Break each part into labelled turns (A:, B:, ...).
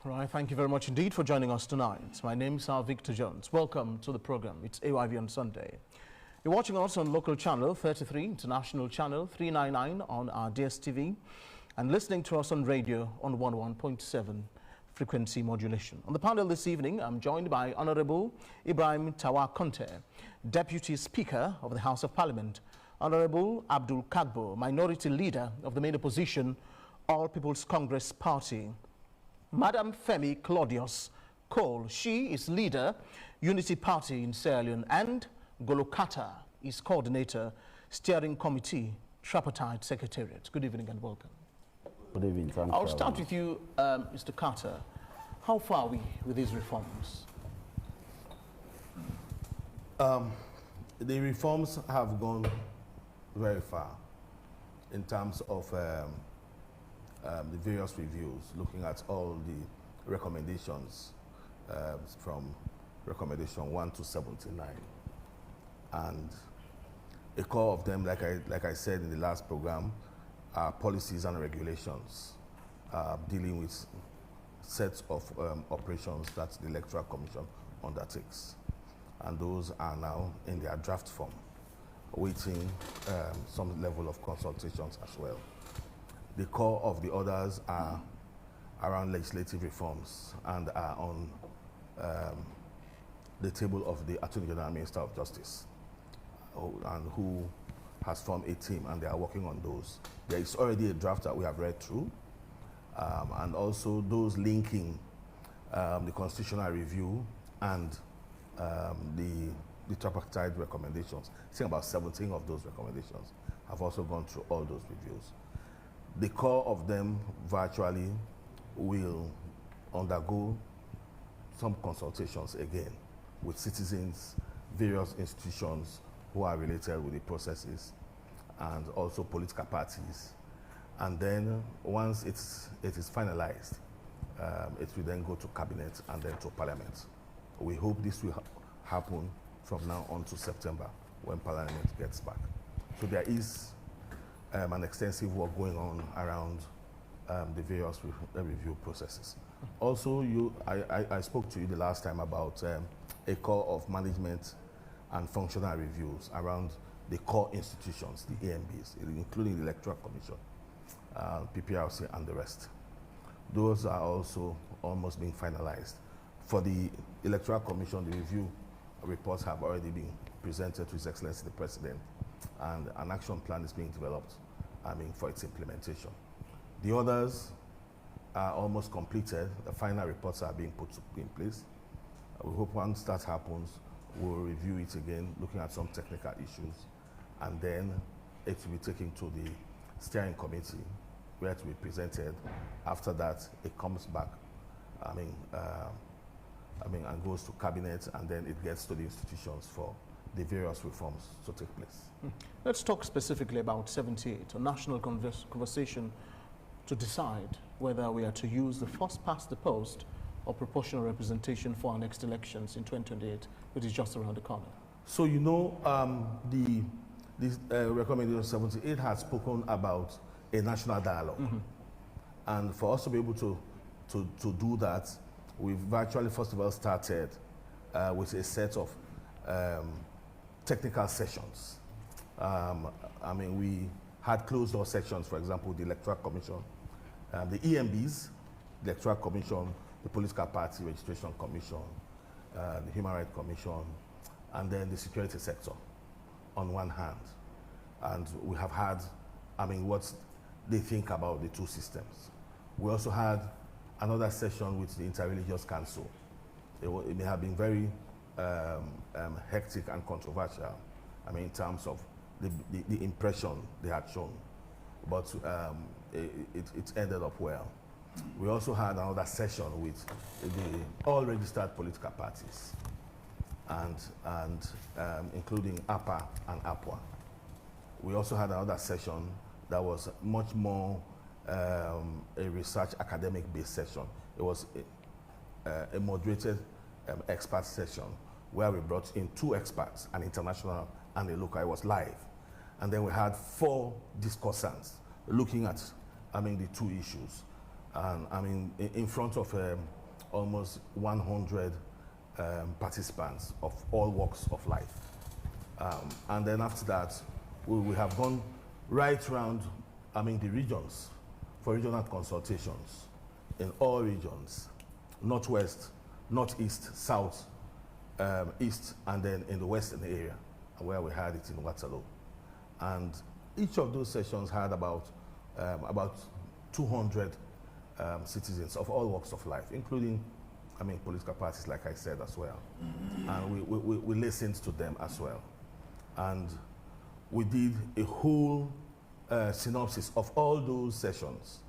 A: Right, thank you very much indeed for joining us tonight. My name is Victor Jones. Welcome to the program. It's AYV on Sunday. You're watching us on local channel 33, international channel 399 on our DSTV, and listening to us on radio on 101.7 frequency modulation. On the panel this evening, I'm joined by Honorable Ibrahim TAWA Conte, Deputy Speaker of the House of Parliament, Honorable ABDUL KARGBO, Minority Leader of the main opposition, All People's Congress Party, Madam FEMI CLAUDIUS-COLE, she is leader, Unity Party in Sierra Leone, and Golokata is coordinator, Steering Committee, Tripartite Secretariat. Good evening and welcome.
B: Good evening.
A: I'll start with you, Mr. Carter. How far are we with these reforms?
C: The reforms have gone very far in terms of the various reviews, looking at all the recommendations from recommendation 1 to 79. And a core of them, like I said in the last program, are policies and regulations dealing with sets of operations that the Electoral Commission undertakes. And those are now in their draft form, awaiting some level of consultations as well. The core of the others are around legislative reforms and are on the table of the Attorney General and Minister of Justice, and who has formed a team, and they are working on those. There is already a draft that we have read through, and also those linking the constitutional review and the tripartite recommendations. I think about 17 of those recommendations have also gone through all those reviews. The core of them virtually will undergo some consultations again with citizens, various institutions who are related with the processes, and also political parties. And then once it is finalized, it will then go to cabinet and then to parliament. We hope this will happen from now on to September, when parliament gets back. So there is an extensive work going on around the various review processes. Also, I spoke to you the last time about a core of management and functional reviews around the core institutions, the AMBs, including the Electoral Commission, PPRC, and the rest. Those are also almost being finalized. For the Electoral Commission, the review reports have already been presented to His Excellency the President, and an action plan is being developed, for its implementation. The others are almost completed. The final reports are being put in place. We hope once that happens, we'll review it again, looking at some technical issues, and then it will be taken to the steering committee, where it will be presented. After that, it comes back, and goes to cabinet, and then it gets to the institutions for the various reforms to take place.
A: Let's talk specifically about 78, a national conversation to decide whether we are to use the first past the post or proportional representation for our next elections in 2028, which is just around the corner.
C: So the recommendation 78 has spoken about a national dialogue. And for us to be able to do that, we've virtually first of all started with a set of technical sessions. We had closed door sections, for example, the Electoral Commission, the EMBs, the Electoral Commission, the Political Party Registration Commission, the Human Rights Commission, and then the security sector on one hand. And we have had, what they think about the two systems. We also had another session with the Interreligious Council. It may have been very hectic and controversial, in terms of the impression they had shown, but it ended up well. We also had another session with all registered political parties, and including APA and APWA. We also had another session that was much more a research academic-based session. It was a moderated expert session where we brought in 2 experts, an international and a local. It was live. And then we had 4 discussants looking at, the 2 issues. And I mean, in front of almost 100 participants of all walks of life. And then after that, we have gone right around, I mean, the regions for regional consultations in all regions, Northwest, Northeast, South, East, and then in the Western area, where we had it in Waterloo. And each of those sessions had about 200 citizens of all walks of life, including, I mean, political parties, like I said, as well. And we listened to them as well. And we did a whole synopsis of all those sessions.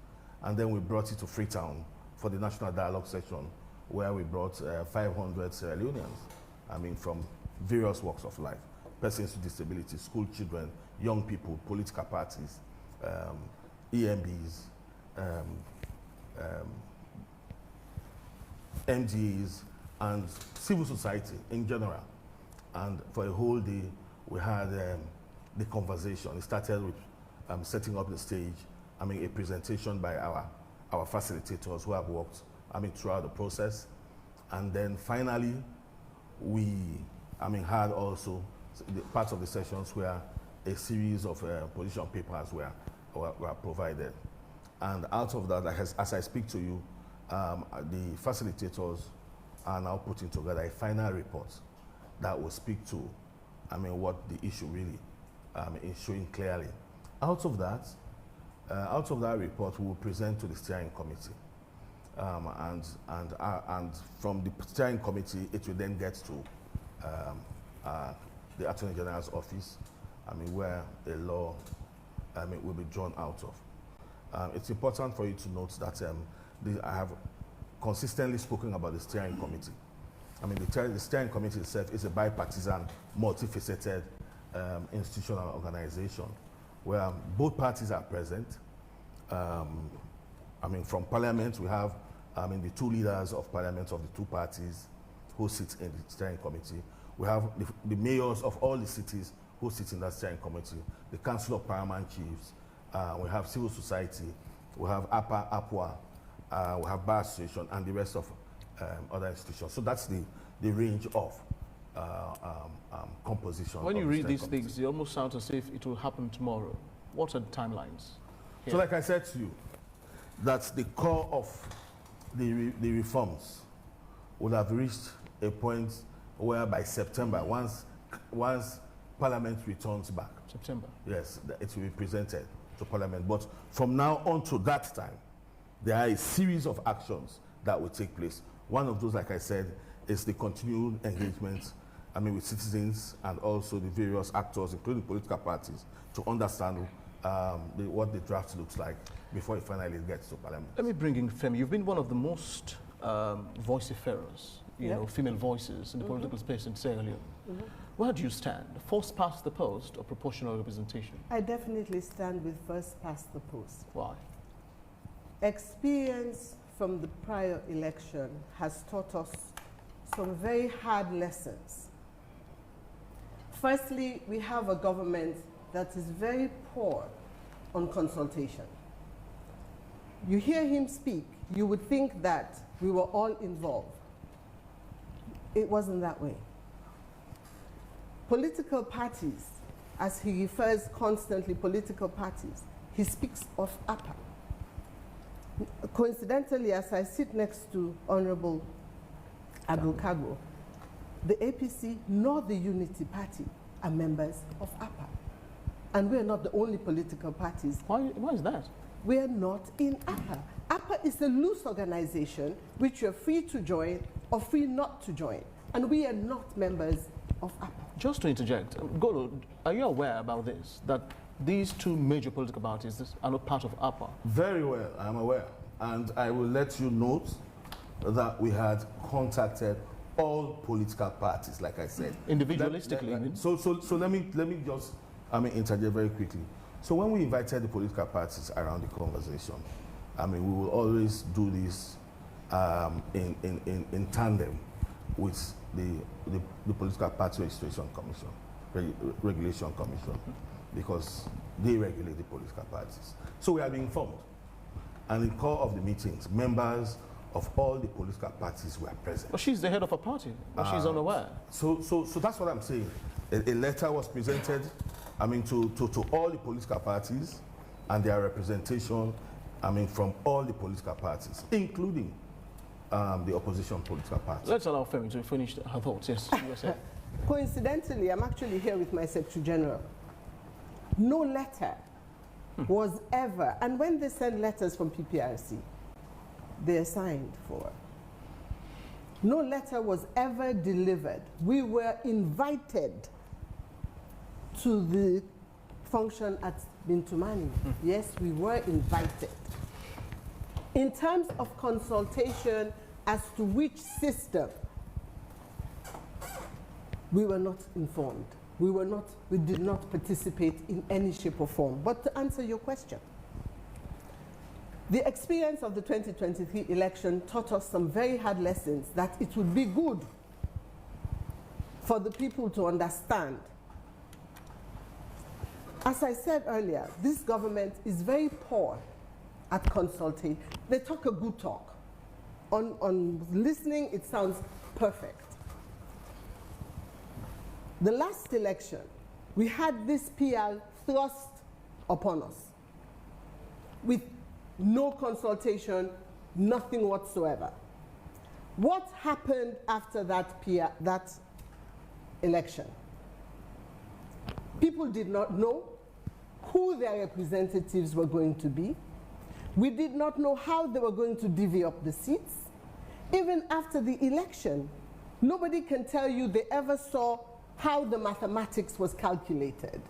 C: And then we brought it to Freetown for the National Dialogue session, where we brought 500 Sierra Leoneans, I mean, from various walks of life, persons with disabilities, school children, young people, political parties, EMBs, MGAs, and civil society in general. And for a whole day, we had the conversation. It started with setting up the stage, I mean, a presentation by our facilitators who have worked, I mean, throughout the process. And then finally, we, I mean, had also the parts of the sessions where a series of position papers were provided. And out of that, as I speak to you, the facilitators are now putting together a final report that will speak to, I mean, what the issue really is showing clearly. Out of that report, we will present to the steering committee. And from the steering committee, it will then get to the Attorney General's office, I mean, where a law, I mean, will be drawn out of. It's important for you to note that I have consistently spoken about the steering committee. I mean, the steering committee itself is a bipartisan, multifaceted institutional organization where both parties are present. I mean, from Parliament, we have, I mean, the two leaders of Parliament of the two parties who sit in the steering committee. We have the mayors of all the cities who sit in that steering committee, the Council of Paramount Chiefs, we have civil society, we have APA, APWA, we have Bar Association, and the rest of other institutions. So that's the range of composition.
A: When you read these things, they almost sound as if it will happen tomorrow. What are the timelines here? So
C: like I said to you, that's the core of the reforms would have reached a point where by September, once Parliament returns back.
A: September?
C: Yes, it will be presented to Parliament. But from now on to that time, there are a series of actions that will take place. One of those, like I said, is the continued engagement, I mean, with citizens and also the various actors, including political parties, to understand what the draft looks like before it finally gets to Parliament.
A: Let me bring in Femi. You've been one of the most vociferous, you know, female voices in the political space in Sierra Leone. Where do you stand? First past the post or proportional representation?
B: I definitely stand with first past the post.
A: Why?
B: Experience from the prior election has taught us some very hard lessons. Firstly, we have a government that is very poor on consultation. You hear him speak, you would think that we were all involved. It wasn't that way. Political parties, as he refers constantly, political parties, he speaks of APA. Coincidentally, as I sit next to Honorable ABDUL KARGBO, the APC nor the Unity Party are members of APA. And we're not the only political parties.
A: Why is that?
B: We're not in APA. APA is a loose organization which you're free to join or free not to join. And we are not members of APA.
A: Just to interject, Golo, are you aware about this, that these two major political parties are not part of APA?
C: Very well, I'm aware. And I will let you note that we had contacted all political parties, like I said.
A: Individualistically?
C: So let me just interject very quickly. So when we invited the political parties around the conversation, I mean, we will always do this in tandem with the Political Party Registration Commission, Regulation Commission, because they regulate the political parties. So we have been informed. And in the core of the meetings, members of all the political parties were present.
A: Well, she's the head of a party, but she's unaware.
C: So that's what I'm saying. A letter was presented, I mean, to all the political parties and their representation, I mean, from all the political parties, including the opposition political parties.
A: Let's allow Femi to finish her thoughts. Yes, you were saying.
B: Coincidentally, I'm actually here with my Secretary General. No letter was ever, and when they send letters from PPRC, they are signed for. No letter was ever delivered. We were invited to the function at Bintumani. Yes, we were invited. In terms of consultation as to which system, we were not informed. We did not participate in any shape or form. But to answer your question, the experience of the 2023 election taught us some very hard lessons that it would be good for the people to understand. As I said earlier, this government is very poor at consulting. They talk a good talk. On listening, it sounds perfect. The last election, we had this PR thrust upon us with no consultation, nothing whatsoever. What happened after that election? People did not know who their representatives were going to be. We did not know how they were going to divvy up the seats. Even after the election, nobody can tell you they ever saw how the mathematics was calculated.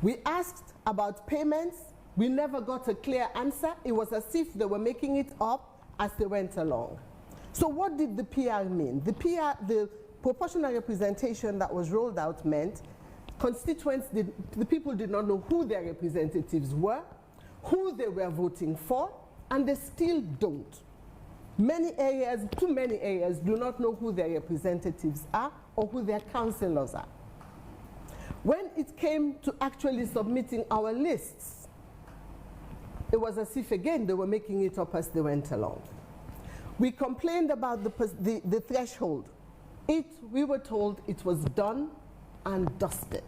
B: We asked about payments. We never got a clear answer. It was as if they were making it up as they went along. So what did the PR mean? The proportional representation that was rolled out meant constituents, the people did not know who their representatives were, who they were voting for, and they still don't. Many areas, too many areas, do not know who their representatives are or who their councillors are. When it came to actually submitting our lists, it was as if, again, they were making it up as they went along. We complained about the threshold. We were told it was done and dusted,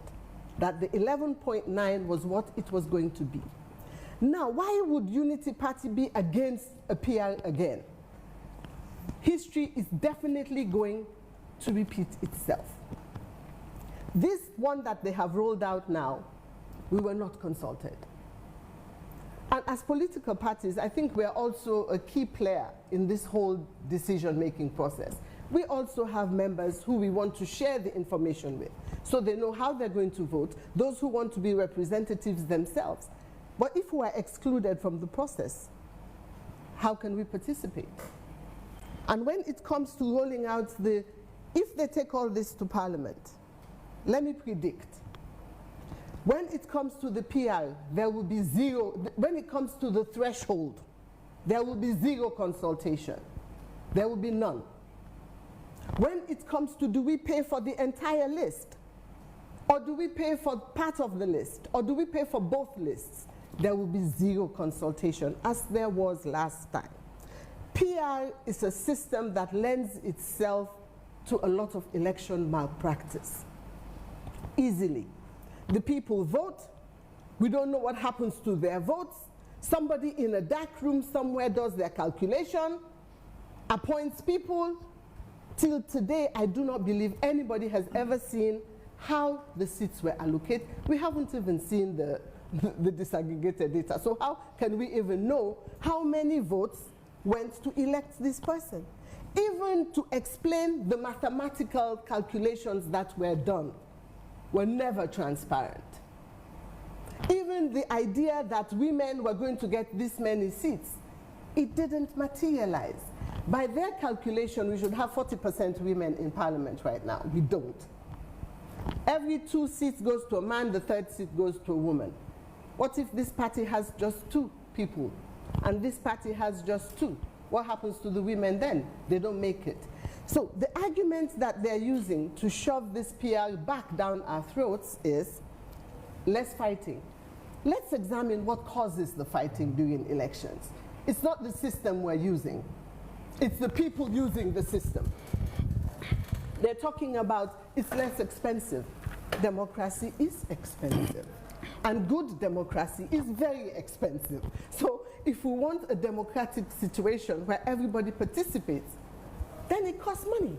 B: that the 11.9 was what it was going to be. Now, why would Unity Party be against a PR again? History is definitely going to repeat itself. This one that they have rolled out now, we were not consulted. And as political parties, I think we are also a key player in this whole decision-making process. We also have members who we want to share the information with, so they know how they're going to vote, those who want to be representatives themselves. But if we are excluded from the process, how can we participate? And when it comes to rolling out if they take all this to Parliament, let me predict, when it comes to the PR, there will be zero. When it comes to the threshold, there will be zero consultation. There will be none. When it comes to, do we pay for the entire list? Or do we pay for part of the list? Or do we pay for both lists? There will be zero consultation, as there was last time. PR is a system that lends itself to a lot of election malpractice. Easily. The people vote. We don't know what happens to their votes. Somebody in a dark room somewhere does their calculation, appoints people. Till today, I do not believe anybody has ever seen how the seats were allocated. We haven't even seen the disaggregated data. So how can we even know how many votes went to elect this person? Even to explain the mathematical calculations that were done were never transparent. Even the idea that women were going to get this many seats, it didn't materialize. By their calculation, we should have 40% women in Parliament right now. We don't. Every 2 seats goes to a man, the 3rd seat goes to a woman. What if this party has just 2 people and this party has just 2? What happens to the women then? They don't make it. So the argument that they're using to shove this PR back down our throats is less fighting. let's examine what causes the fighting during elections. It's not the system we're using. It's the people using the system. They're talking about it's less expensive. Democracy is expensive. And good democracy is very expensive. So if we want a democratic situation where everybody participates, then it costs money.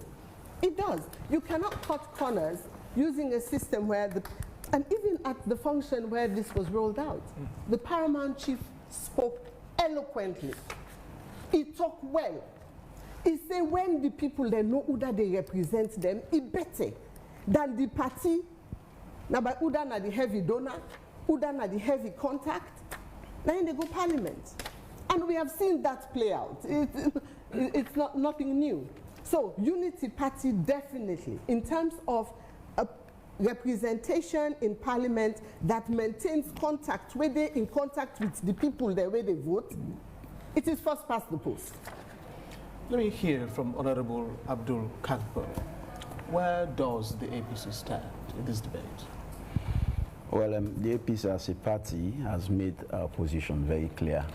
B: It does. You cannot cut corners using a system where and even at the function where this was rolled out, the paramount chief spoke eloquently. He talked well. He said when the people they know who that they represent them, it better than the party. Now by who that the heavy donor, who that the heavy contact, then they go parliament. And we have seen that play out. It's nothing new. So unity party definitely, in terms of a representation in parliament that maintains contact, where they're in contact with the people the way they vote, it is first past the post.
A: Let me hear from Honorable ABDUL KARGBO. Where does the APC stand in this debate?
D: Well, the APC as a party has made our position very clear.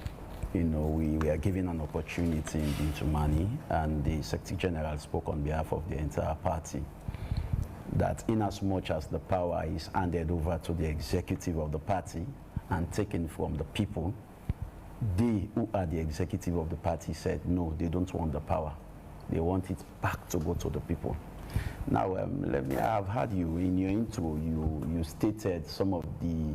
D: You know, we are given an opportunity in Tumani, and the Secretary General spoke on behalf of the entire party, that in as much as the power is handed over to the executive of the party and taken from the people, they who are the executive of the party said no, they don't want the power. They want it back to go to the people. Now, I've heard you in your intro, you stated some of the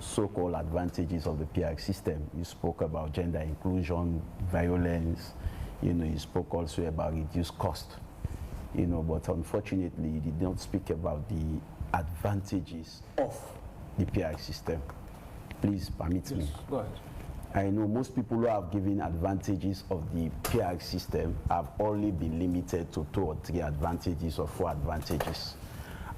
D: so-called advantages of the PR system. You spoke about gender inclusion, violence, you know, you spoke also about reduced cost, you know, but unfortunately you did not speak about the advantages of the PR system. Please permit me.
A: Go ahead.
D: I know most people who have given advantages of the PR system have only been limited to 2 or 3 advantages or 4 advantages.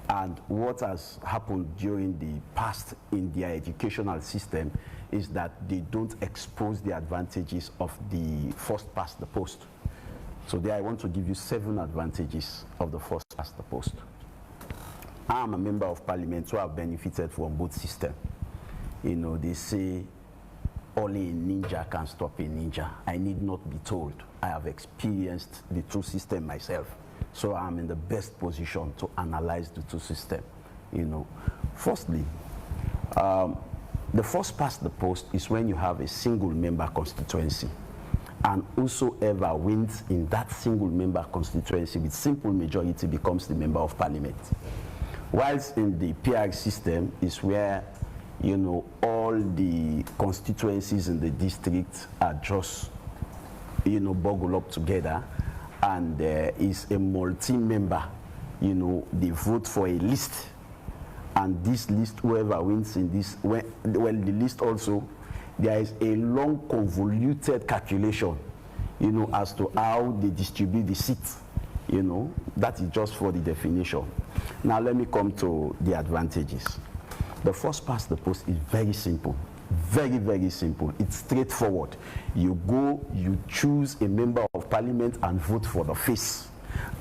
D: And what has happened during the past in their educational system is that they don't expose the advantages of the first past the post. So there I want to give you 7 advantages of the first past the post. I am a member of parliament who have benefited from both systems. You know, they say only a ninja can stop a ninja. I need not be told. I have experienced the 2 systems myself. So I'm in the best position to analyze the 2 systems. You know, firstly, the first past the post is when you have a single member constituency, and whosoever wins in that single member constituency with simple majority becomes the member of parliament. Whilst in the PR system is where, you know, all the constituencies in the district are just, you know, boggled up together, and there is a multi-member, you know, they vote for a list, and this list, whoever wins in this, well, the list also, there is a long convoluted calculation, you know, as to how they distribute the seats, you know, that is just for the definition. Now let me come to the advantages. The first past the post is very simple. Very, very simple. It's straightforward. You go, you choose a member of parliament and vote for the face.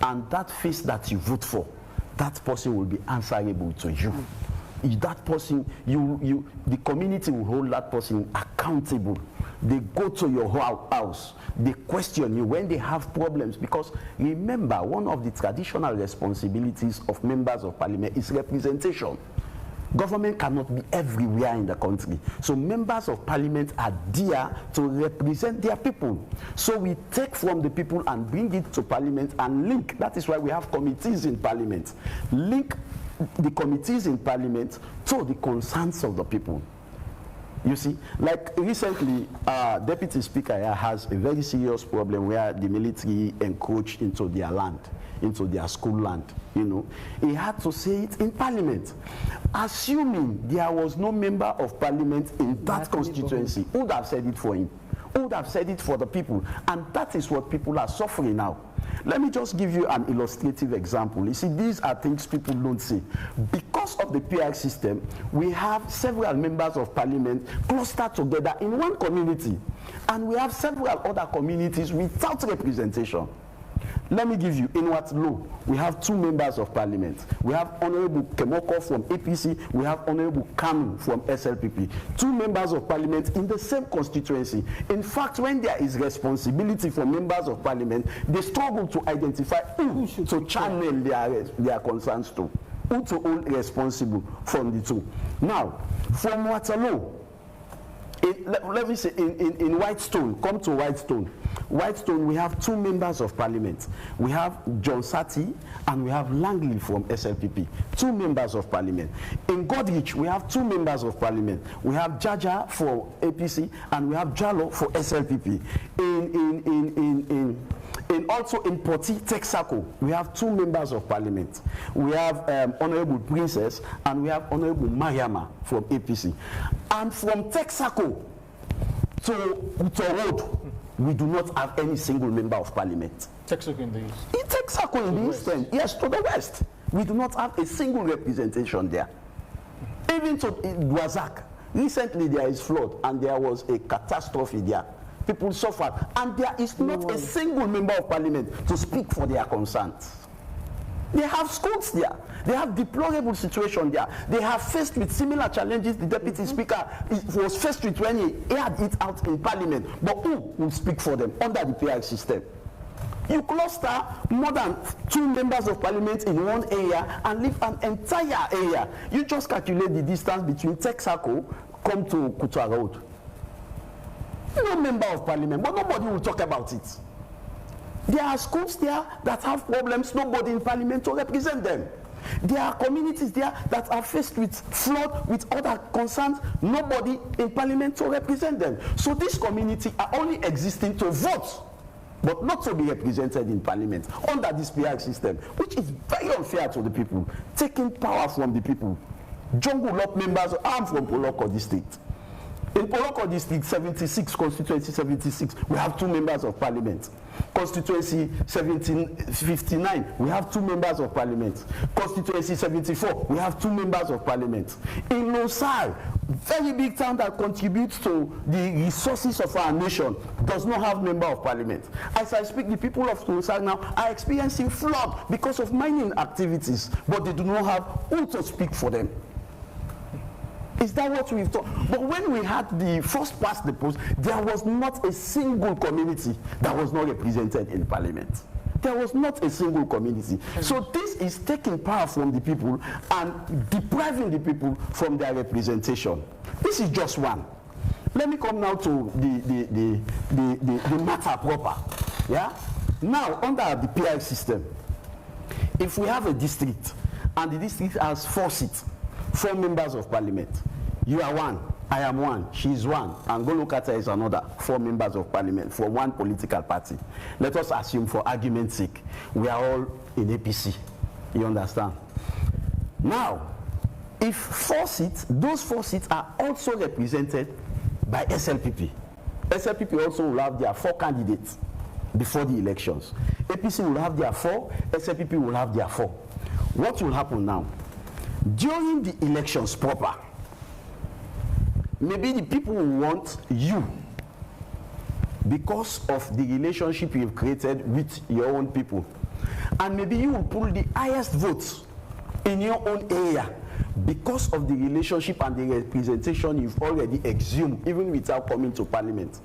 D: And that face that you vote for, that person will be answerable to you. That person, the community will hold that person accountable. They go to your house, they question you when they have problems, because remember, one of the traditional responsibilities of members of parliament is representation. Government cannot be everywhere in the country. So members of parliament are there to represent their people. So we take from the people and bring it to parliament and link. That is why we have committees in parliament. Link the committees in parliament to the concerns of the people. You see, like recently, Deputy Speaker here has a very serious problem where the military encroached into their land, into their school land, you know. He had to say it in parliament. Assuming there was no member of parliament in that constituency, who would have said it for him? Who would have said it for the people? And that is what people are suffering now. Let me just give you an illustrative example. You see, these are things people don't see. Because of the PR system, we have several members of parliament clustered together in one community. And we have several other communities without representation. Let me give you, in Waterloo, we have 2 members of parliament. We have Honorable Kemoko from APC, we have Honorable Kanu from SLPP. 2 members of parliament in the same constituency. In fact, when there is responsibility for members of parliament, they struggle to identify who to channel their concerns to, who to hold responsible from the 2. Now, from Waterloo, let me say in Whitestone, come to Whitestone. Whitestone, we have 2 members of parliament. We have John Sati and we have Langley from SLPP. 2 members of parliament. In Godrich, we have 2 members of parliament. We have Jaja for APC and we have Jalo for SLPP. Also in Poti, Texaco, we have 2 members of parliament. We have Honorable Princess and we have Honorable Mariama from APC. And from Texaco to Road, we do not have any single member of parliament.
A: Texaco in the east.
D: In Texaco in the eastern, yes, to the west. We do not have a single representation there. Even to Dwazak, recently there is flood and there was a catastrophe there. People suffered and there is not a single member of parliament to speak for their concerns. They have schools there. They have deplorable situation there. They have faced with similar challenges the deputy speaker was faced with when he had it out in parliament. But who will speak for them under the PI system? You cluster more than 2 members of parliament in one area and leave an entire area. You just calculate the distance between Texaco come to Kutua Road. No member of parliament, but nobody will talk about it. There are schools there that have problems, nobody in parliament to represent them. There are communities there that are faced with flood, with other concerns, nobody in parliament to represent them. So these communities are only existing to vote, but not to be represented in parliament under this PI system, which is very unfair to the people, taking power from the people. Jungle Up members, I'm from Poloko district. In Poloko district 76, constituency 76, we have 2 members of parliament. Constituency 59, we have 2 members of parliament. Constituency 74, we have 2 members of parliament. In Losar, very big town that contributes to the resources of our nation, does not have member of parliament. As I speak, the people of Losar now are experiencing flood because of mining activities, but they do not have who to speak for them. Is that what we've thought? But when we had the first past the post, there was not a single community that was not represented in parliament. There was not a single community. So this is taking power from the people and depriving the people from their representation. This is just one. Let me come now to the matter proper. Yeah? Now, under the PI system, if we have a district and the district has 4 seats, 4 members of parliament. You are 1, I am 1, she is 1, and Golokata is another, 4 members of parliament for one political party. Let us assume, for argument's sake, we are all in APC. You understand? Now, if 4 seats, those 4 seats are also represented by SLPP. SLPP also will have their 4 candidates before the elections. APC will have their 4, SLPP will have their 4. What will happen now? During the elections proper, maybe the people will want you because of the relationship you've created with your own people. And maybe you will pull the highest votes in your own area because of the relationship and the representation you've already exhumed, even without coming to parliament.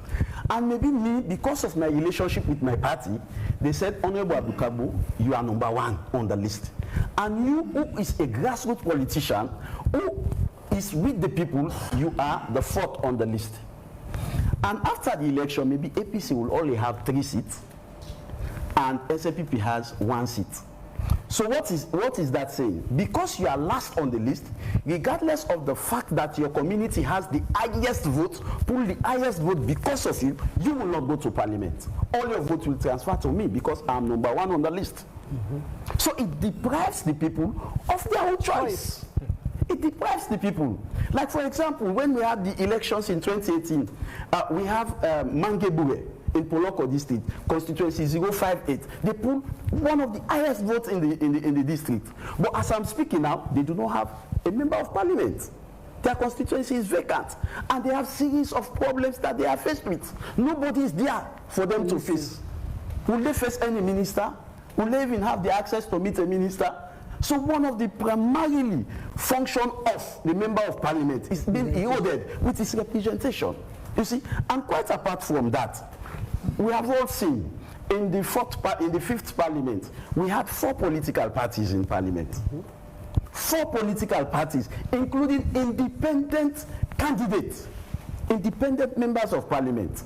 D: And maybe me, because of my relationship with my party, they said, Honorable ABDUL, you are number 1 on the list. And you, who is a grassroots politician, who is with the people, you are the 4th on the list. And after the election, maybe APC will only have 3 seats, and SLPP has 1 seat. So what is that saying? Because you are last on the list, regardless of the fact that your community has the highest vote, pull the highest vote because of you, you will not go to parliament. All your votes will transfer to me because I'm number 1 on the list. So it deprives the people of their own choice. It deprives the people. Like, for example, when we had the elections in 2018, we have Mangebure in Poloko district, constituency 058. They pulled one of the highest votes in the district. But as I'm speaking now, they do not have a member of parliament. Their constituency is vacant. And they have series of problems that they are faced with. Nobody is there for them to face. Will they face any minister? Will they even have the access to meet a minister? So one of the primarily function of the member of parliament is being eroded with his representation. You see, and quite apart from that, we have all seen in the fifth parliament, we had 4 political parties in parliament. 4 political parties, including independent candidates, independent members of parliament.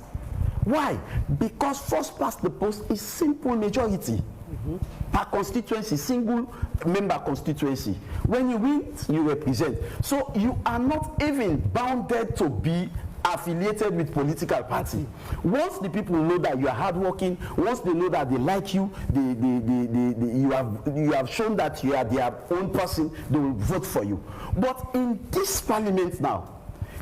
D: Why? Because first past the post is simple majority. Per constituency, single member constituency. When you win, you represent. So you are not even bounded to be affiliated with political party. Once the people know that you are hardworking, once they know that they like you, you have shown that you are their own person, they will vote for you. But in this parliament now,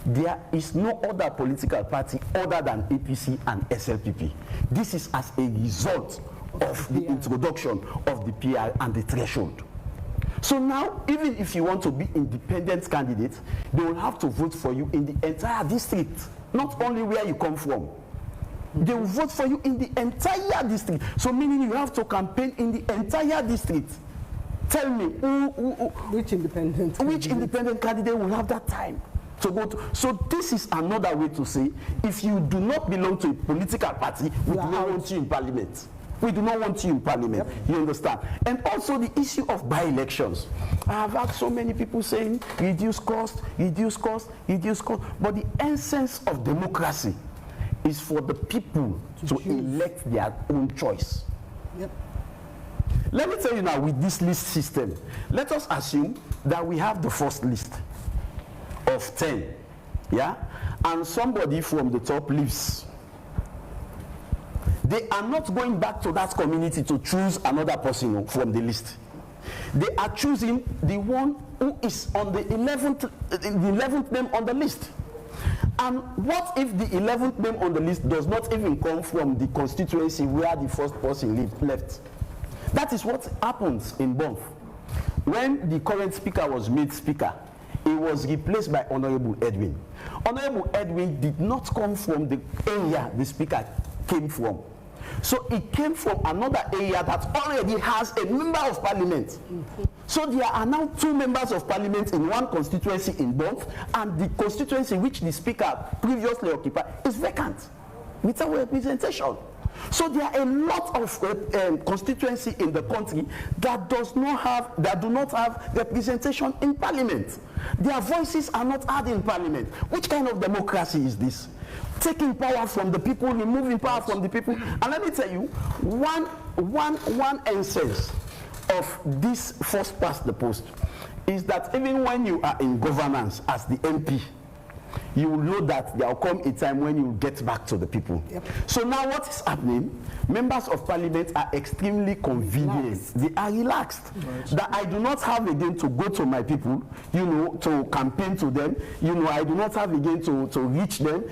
D: there is no other political party other than APC and SLPP. This is as a result of the introduction of the PR and the threshold. So now, even if you want to be independent candidates, they will have to vote for you in the entire district, not only where you come from. They will vote for you in the entire district. So meaning you have to campaign in the entire district. Tell me,
B: which independent
D: candidate will have that time to go to? So this is another way to say, if you do not belong to a political party, we do not want you in parliament. We do not want you in parliament. Yep. You understand? And also the issue of by-elections. I have had so many people saying, reduce cost, reduce cost, reduce cost. But the essence of democracy is for the people to elect their own choice.
B: Yep.
D: Let me tell you now, with this list system, let us assume that we have the first list of 10, yeah? And somebody from the top leaves. They are not going back to that community to choose another person from the list. They are choosing the one who is on the 11th name on the list. And what if the 11th name on the list does not even come from the constituency where the first person left? That is what happens in Bonf. When the current speaker was made speaker, he was replaced by Honorable Edwin. Honorable Edwin did not come from the area the speaker came from. So it came from another area that already has a member of parliament. So there are now 2 members of parliament in one constituency in Bonf, and the constituency which the speaker previously occupied is vacant without representation. So there are a lot of constituency in the country that do not have representation in parliament. Their voices are not heard in parliament. Which kind of democracy is this? Taking power from the people, removing power from the people. And let me tell you, one essence of this first past the post is that even when you are in governance as the MP, you will know that there will come a time when you get back to the people. Yep. So now what is happening? Members of parliament are extremely convenient. They are relaxed. Right. That I do not have again to go to my people, to campaign to them. I do not have again to reach them.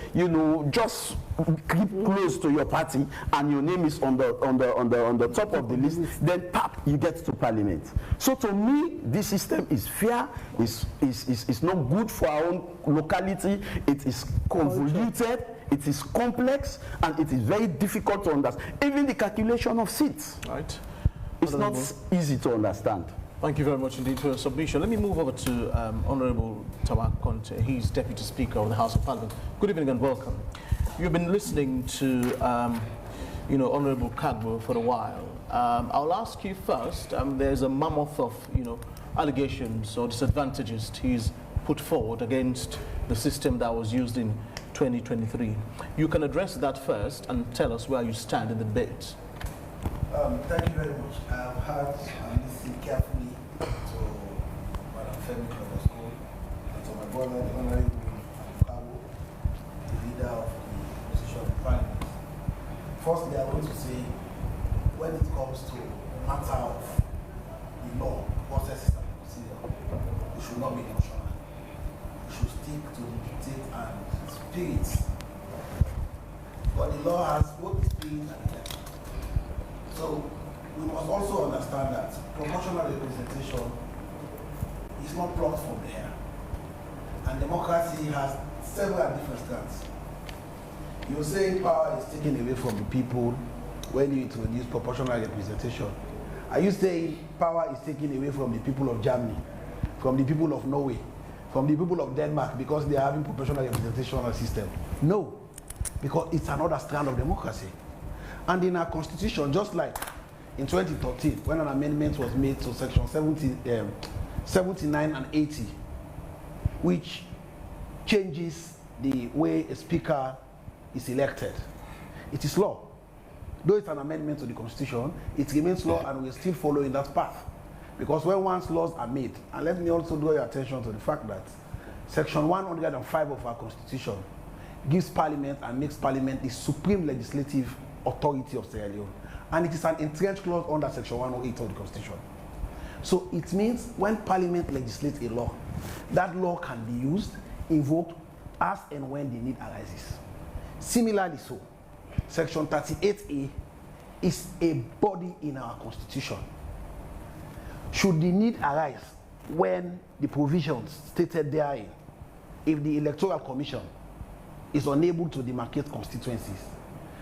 D: Just keep close to your party, and your name is on the top of the list. Then, pap, you get to parliament. So to me, this system is fair. Is not good for our own locality. It is convoluted. It is complex, and it is very difficult to understand. Even the calculation of seats,
A: right?
D: It's not easy to understand.
A: Thank you very much indeed for your submission. Let me move over to Honorable TAWA Conte. He's Deputy Speaker of the House of Parliament. Good evening and welcome. You've been listening to, Honorable KARGBO for a while. I'll ask you first. There's a mammoth of, allegations or disadvantages he's put forward against the system that was used in 2023. You can address that first and tell us where you stand in the debate.
E: Thank you very much. I've heard and listened carefully to Madam FEMI and to my brother, the Honorable KARGBO, the leader of the opposition in Parliament. Firstly, I want to say, when it comes to the matter of the law, processes and procedure, it should not be emotional. It should stick to the dictate and spirit. But the law has both the spirit and the letter. So we must also understand that proportional representation is not plucked from the air. And democracy has several different strands. You say power is taken away from the people when you introduce proportional representation. Are you saying power is taken away from the people of Germany, from the people of Norway, from the people of Denmark because they are having proportional representational system? No, because it's another strand of democracy. And in our constitution, just like in 2013, when an amendment was made to section 79 and 80, which changes the way a speaker is elected, it is law. Though it's an amendment to the constitution, it remains law and we're still following that path. Because when once laws are made, and let me also draw your attention to the fact that section 105 of our constitution gives parliament and makes parliament the supreme legislative authority of Sierra Leone. And it is an entrenched clause under section 108 of the constitution. So it means when parliament legislates a law, that law can be used, invoked, as and when the need arises. Similarly so, section 38A is a body in our constitution. Should the need arise when the provisions stated therein, if the Electoral Commission is unable to demarcate constituencies,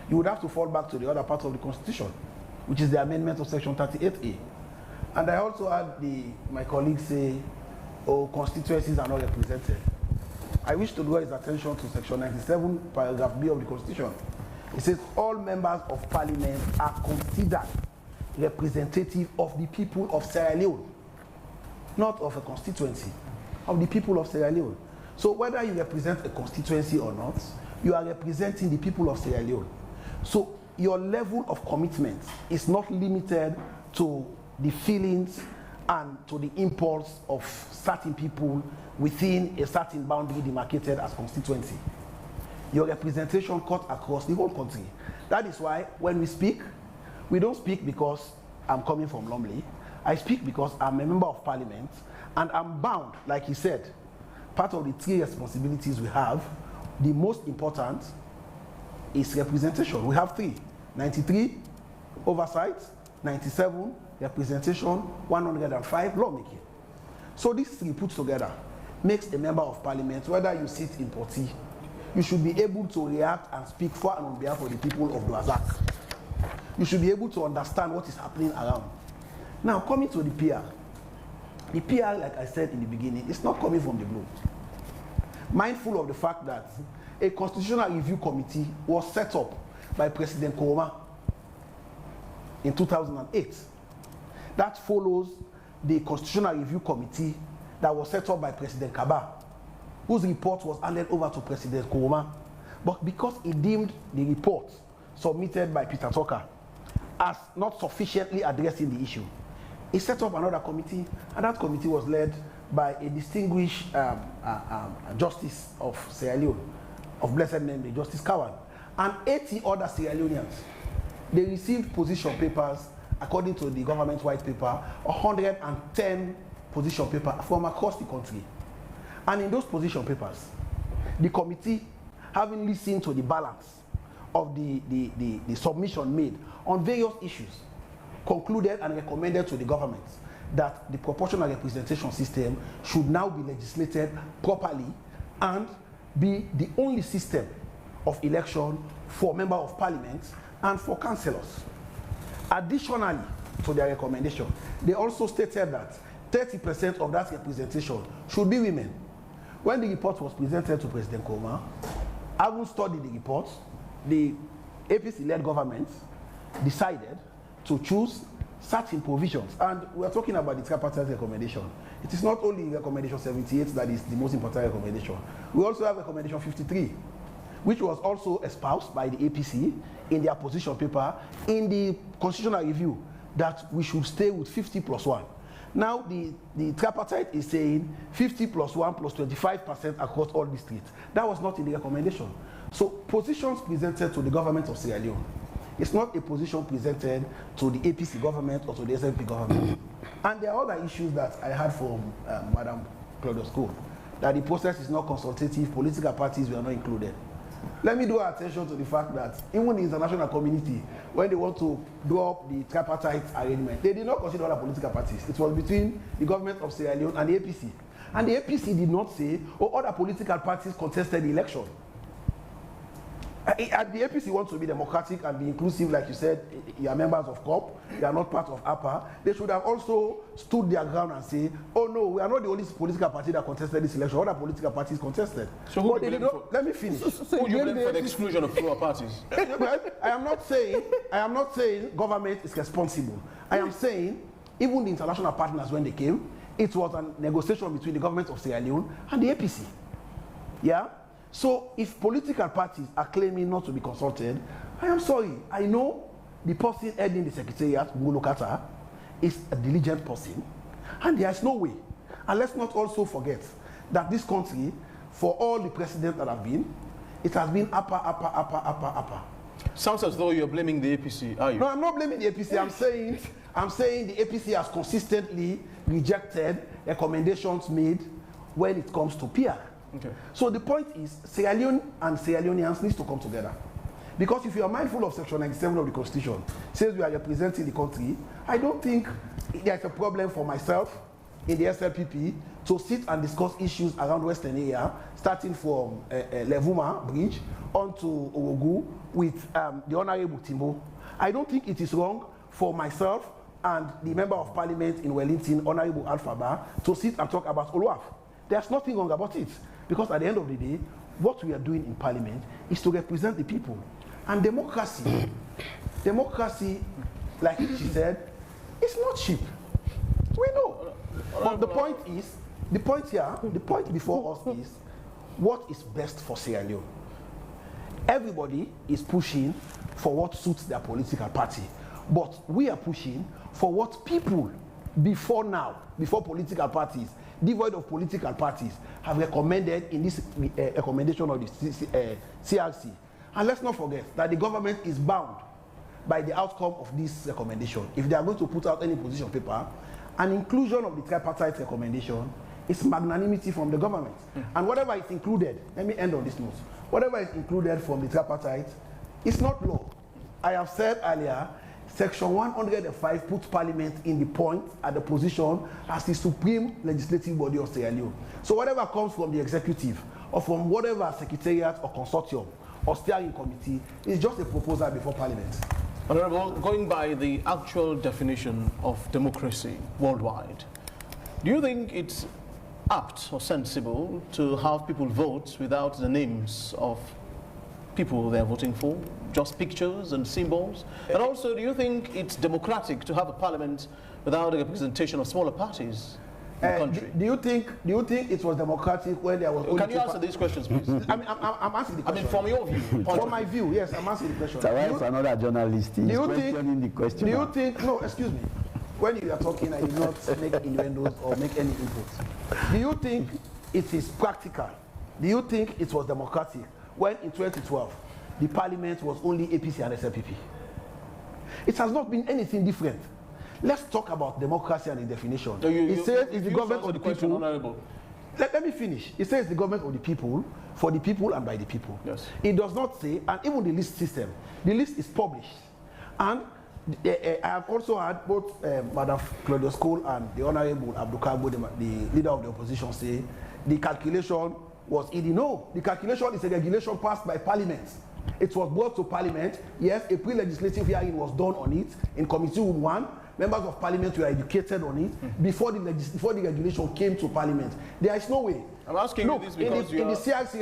E: you would have to fall back to the other part of the constitution, which is the amendment of section 38A. And I also had my colleagues say, oh, constituencies are not represented. I wish to draw his attention to section 97, paragraph B of the constitution. It says all members of parliament are considered representative of the people of Sierra Leone, not of a constituency, of the people of Sierra Leone. So whether you represent a constituency or not, you are representing the people of Sierra Leone. So your level of commitment is not limited to the feelings and to the impulse of certain people within a certain boundary demarcated as constituency. Your representation cut across the whole country. That is why when we speak, we don't speak because I'm coming from Lumley. I speak because I'm a member of parliament and I'm bound, like he said, part of the three responsibilities we have, the most important is representation. We have three: 93, oversight; 97, representation; 105, lawmaking. So these three put together makes a member of parliament, whether you sit in Poti, you should be able to react and speak for and on behalf of the people of Blazak. You should be able to understand what is happening around. Now, coming to the PR. The PR, like I said in the beginning, is not coming from the blue. Mindful of the fact that a constitutional review committee was set up by President Koroma in 2008. That follows the constitutional review committee that was set up by President Kaba, whose report was handed over to President Koroma. But because he deemed the report submitted by Peter Tucker as not sufficiently addressing the issue, he set up another committee, and that committee was led by a distinguished justice of Sierra Leone, of blessed memory, Justice Kawan, and 80 other Sierra Leoneans. They received position papers, according to the government white paper, 110 position papers from across the country. And in those position papers, the committee, having listened to the balance of the submission made on various issues, concluded and recommended to the government that the proportional representation system should now be legislated properly and be the only system of election for member of parliament and for councillors. Additionally to their recommendation, they also stated that 30% of that representation should be women. When the report was presented to President Koroma, having studied the report, the APC-led government decided to choose certain provisions. And we are talking about the tripartite recommendation. It is not only recommendation 78 that is the most important recommendation. We also have recommendation 53, which was also espoused by the APC in their position paper in the constitutional review, that we should stay with 50+1. Now the tripartite is saying 50+1 plus 25% across all districts. That was not in the recommendation. So positions presented to the government of Sierra Leone, it's not a position presented to the APC government or to the SNP government. And there are other issues that I heard from Madam CLAUDIUS-COLE, that the process is not consultative, political parties were not included. Let me draw attention to the fact that even the international community, when they want to draw up the tripartite arrangement, they did not consider other political parties. It was between the government of Sierra Leone and the APC. And the APC did not say, oh, other political parties contested the election. The APC wants to be democratic and be inclusive, like you said. You are members of COP, you are not part of APA. They should have also stood their ground and say, oh no, we are not the only political party that contested this election. Other political parties contested.
A: So who do you blame for?
E: Let me finish.
A: Who do you blame for the exclusion of fewer parties?
E: I am not saying government is responsible. I am saying even the international partners, when they came, it was a negotiation between the government of Sierra Leone and the APC. Yeah? So if political parties are claiming not to be consulted, I am sorry. I know the person heading the secretariat, Mulokata, is a diligent person, and there is no way. And let's not also forget that this country, for all the presidents that have been, it has been upper.
A: Sounds as though you're blaming the APC, are you?
E: No, I'm not blaming the APC. I'm saying the APC has consistently rejected recommendations made when it comes to PR.
A: Okay.
E: So the point is, Sierra Leone and Sierra Leoneans need to come together. Because if you are mindful of Section 97 of the Constitution, says we are representing the country, I don't think there's a problem for myself in the SLPP to sit and discuss issues around Western area, starting from Levuma Bridge onto Owogu with the Honorable Timbo. I don't think it is wrong for myself and the Member of Parliament in Wellington, Honorable Alphaba, to sit and talk about Oluwaf. There's nothing wrong about it. Because at the end of the day, what we are doing in Parliament is to represent the people. And democracy, like she said, is not cheap. We know. But the point before us is, what is best for Sierra Leone? Everybody is pushing for what suits their political party. But we are pushing for what people, before political parties, devoid of political parties, have recommended in this recommendation of the CRC. And let's not forget that the government is bound by the outcome of this recommendation. If they are going to put out any position paper, an inclusion of the tripartite recommendation is magnanimity from the government. And whatever is included, let me end on this note, whatever is included from the tripartite is not law. I have said earlier, Section 105 puts Parliament in the point at the position as the supreme legislative body of Sierra Leone. So whatever comes from the executive or from whatever secretariat or consortium or steering committee is just a proposal before Parliament.
A: Honorable, going by the actual definition of democracy worldwide, do you think it's apt or sensible to have people vote without the names of people they're voting for, just pictures and symbols? And also, do you think it's democratic to have a parliament without a representation of smaller parties in the country?
E: Do you think it was democratic when there was only
A: Can you answer these questions, please?
E: I'm answering the question.
A: I mean, from your view.
E: From my view, yes, I'm answering the question.
D: TAWA is another journalist. He's questioning the question.
E: Do you think, no, excuse me. When you are talking, I did not make innuendos or make any inputs. Do you think it is practical? Do you think it was democratic when in 2012, the parliament was only APC and SLPP? It has not been anything different. Let's talk about democracy and its definition. It says it's the government of the people. Let me finish. It says the government of the people, for the people and by the people.
A: Yes.
E: It does not say, and even the list system, the list is published. And I have also heard both Madam CLAUDIUS-COLE and the Honorable ABDUL, the leader of the opposition, say the calculation was in. No, the calculation is a regulation passed by Parliament. It was brought to Parliament. Yes, a pre-legislative hearing was done on it in Committee 1. Members of Parliament were educated on it before the regulation came to Parliament. There is no way.
A: I'm asking you this because
E: in the CRC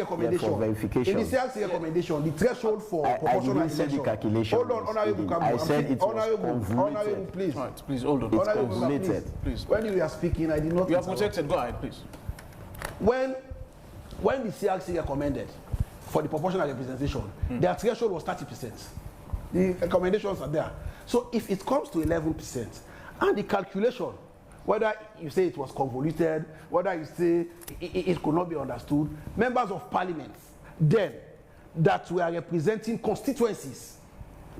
E: recommendation, the threshold for proportional election. Hold on, Honorable
D: I said it was
E: Honorable, please.
A: Right, please hold on.
D: It's convoluted.
A: Please.
E: When you are speaking, I did not.
A: You are protected. Go ahead, please.
E: When the CRC recommended for the proportional representation, their threshold was 30%. The recommendations are there. So if it comes to 11%, and the calculation, whether you say it was convoluted, whether you say it could not be understood, members of Parliament then that were representing constituencies,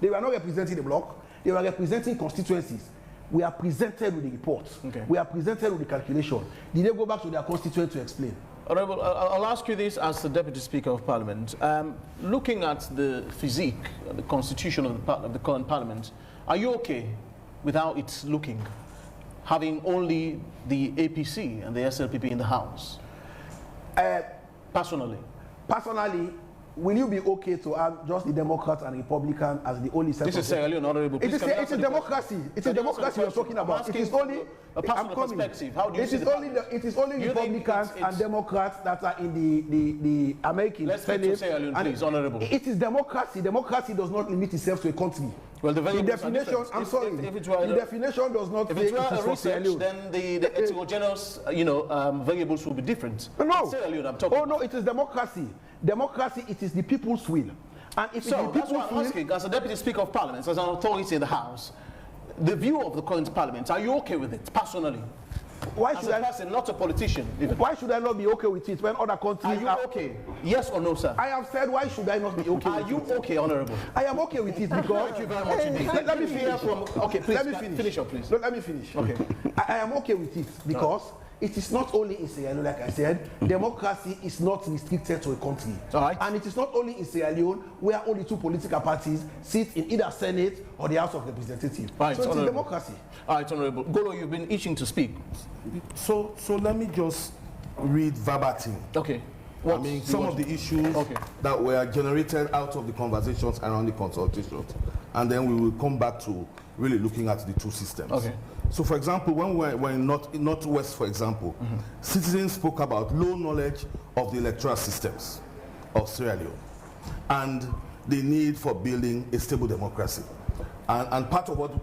E: they were not representing the bloc, they were representing constituencies. We are presented with the report.
A: Okay.
E: We are presented with the calculation. Did they go back to their constituent to explain?
A: Honourable, I'll ask you this as the Deputy Speaker of Parliament. Looking at the physique, the constitution of the current Parliament, are you okay with how it's looking, having only the APC and the SLPP in the House? Personally,
F: will you be okay to have just the Democrats and Republican as the only set
A: This
F: of...
A: is Sierra Leone, Honorable.
F: It is democracy. It is democracy you're talking about. It is only...
A: a personal perspective. How do you see
F: it is only Republicans and Democrats that are in the American
A: Let's
F: Senate.
A: speak to Sierra Leone, please, Honorable.
F: It is democracy. Democracy does not limit itself to a country.
A: Well, the
F: definition, I'm sorry, the definition does not say it is for Sierra Leone.
A: Then the heterogeneous, variables will be different.
F: No.
A: Sierra Leone, I'm talking.
F: Oh no, it is democracy. Democracy, it is the people's will. And if
A: So that's why I'm asking, as a Deputy Speaker of Parliament, as an authority in the House, the view of the current Parliament, are you okay with it, personally?
F: Why
A: as
F: should
A: a person, not a politician. Even.
F: Why should I not be okay with it when other countries
A: are you okay? Yes or no, sir?
F: I have said, why should I not be okay
A: Are
F: with
A: you
F: it?
A: okay, Honorable?
F: I am okay with it because...
A: Thank you very much indeed.
F: Let me finish.
A: Okay, please,
F: let me finish.
A: Finish up, please.
F: No, let me finish.
A: Okay.
F: I am okay with it because it is not only in Sierra Leone, like I said, democracy is not restricted to a country.
A: All right.
F: And it is not only in Sierra Leone where only two political parties sit in either Senate or the House of Representatives.
A: Right,
F: so it is democracy.
A: All right, Honorable. Golo, you've been itching to speak.
C: So let me just read verbatim.
A: Okay.
C: I mean, some of the issues that were generated out of the conversations around the consultations, and then we will come back to really looking at the two systems.
A: Okay.
C: So, for example, when we're in Northwest, for example, citizens spoke about low knowledge of the electoral systems of Sierra Leone and the need for building a stable democracy. And part of what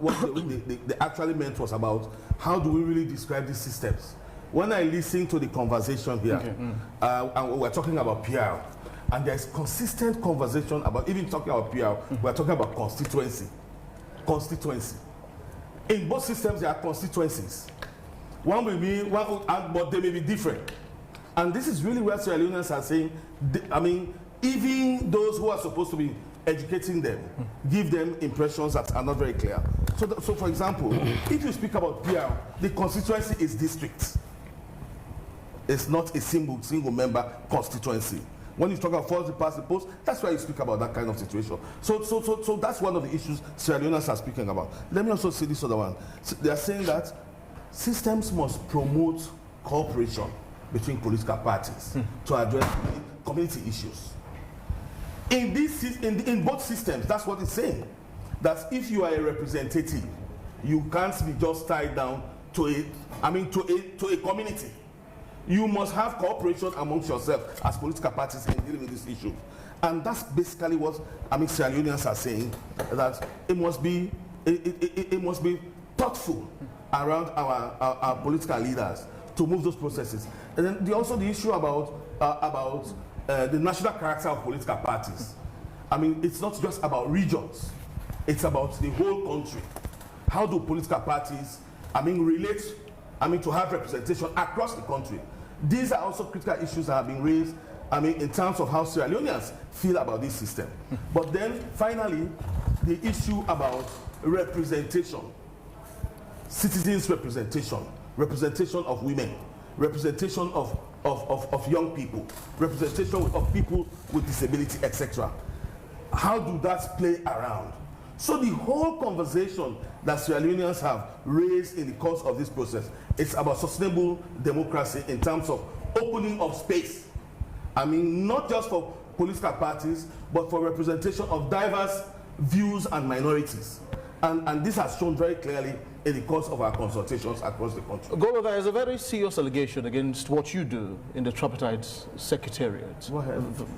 C: they actually meant was about how do we really describe these systems. When I listen to the conversation here, and we're talking about PR, and there's consistent conversation about, even talking about PR, we're talking about constituency. In both systems, there are constituencies. One will be, but they may be different. And this is really where Sierra Leoneans are saying, I mean, even those who are supposed to be educating them, give them impressions that are not very clear. So for example, if you speak about PR, the constituency is district. It's not a single member constituency. When you talk about first past the post, that's why you speak about that kind of situation. So that's one of the issues Sierra Leoneans are speaking about. Let me also say this other one. So they are saying that systems must promote cooperation between political parties to address community issues. In both systems, that's what it's saying. That if you are a representative, you can't be just tied down to a community. You must have cooperation amongst yourself as political parties in dealing with this issue. And that's basically what Sierra Leoneans are saying, that it must be thoughtful around our political leaders to move those processes. And then also the issue about the national character of political parties. I mean, it's not just about regions, it's about the whole country. How do political parties, relate, to have representation across the country? These are also critical issues that have been raised, in terms of how Sierra Leoneans feel about this system. But then, finally, the issue about representation, citizens' representation, representation of women, representation of young people, representation of people with disability, etc. How do that play around? So the whole conversation that Sierra Leoneans have raised in the course of this process, it's about sustainable democracy in terms of opening of space. Not just for political parties, but for representation of diverse views and minorities. And this has shown very clearly in the course of our consultations across the country.
A: Golo, there is a very serious allegation against what you do in the Tripartite Secretariat.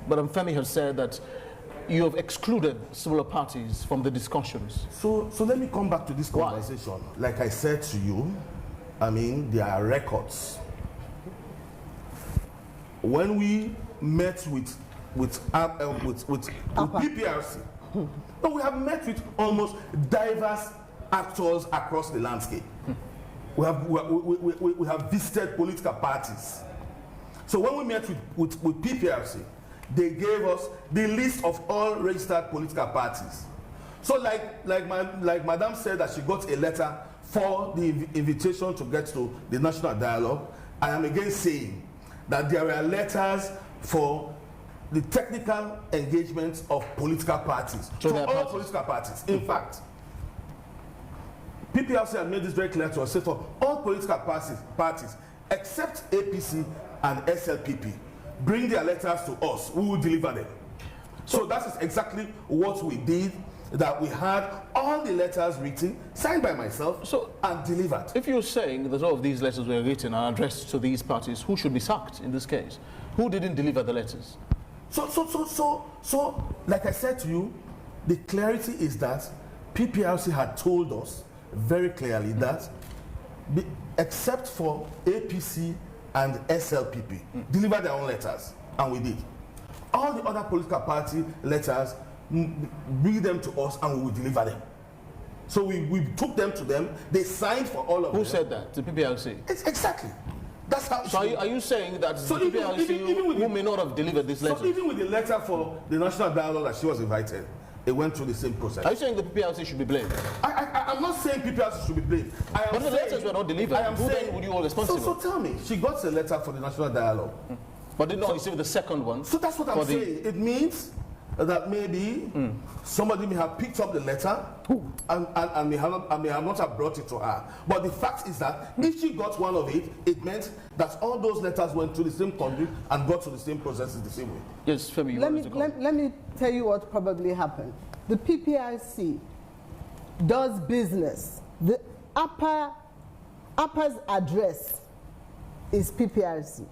A: Madam FEMI has said that you have excluded similar parties from the discussions.
C: So let me come back to this conversation. Why? Like I said to you, there are records. When we met with PPRC, we have met with almost diverse actors across the landscape. We have visited political parties. So when we met with PPRC, they gave us the list of all registered political parties. So like Madam said that she got a letter for the invitation to get to the national dialogue, I am again saying that there were letters for the technical engagement of political parties. So all political parties. In fact, PPRC have made this very clear to us, say for all political parties except APC and SLPP, bring their letters to us, we will deliver them. So that is exactly what we did, that we had all the letters written, signed by myself, and delivered.
A: If you're saying that all of these letters were written and addressed to these parties, who should be sacked in this case? Who didn't deliver the letters?
C: So, like I said to you, the clarity is that PPRC had told us very clearly that, except for APC and SLPP, deliver their own letters, and we did. All the other political party letters, bring them to us and we will deliver them. So we took them to them, they signed for all of them.
A: Who said that? The PPRC?
C: Exactly. That's how.
A: So are you saying that the PPRC who may not have delivered this letter?
C: So even with the letter for the national dialogue that she was invited, it went through the same process.
A: Are you saying the PPRC should be blamed?
C: I'm not saying PPRC should be blamed.
A: But the letters were not delivered. Who then would you hold responsible?
C: So tell me, she got a letter for the national dialogue.
A: But did not receive the second one.
C: So that's what I'm saying. It means that maybe somebody may have picked up the letter and may not have brought it to her. But the fact is that if she got one of it, it meant that all those letters went through the same conduit and got to the same processes the same way.
A: Yes, Femi, you wanted to go.
B: Let me tell you what probably happened. The PPRC does business. The upper's address is PPRC.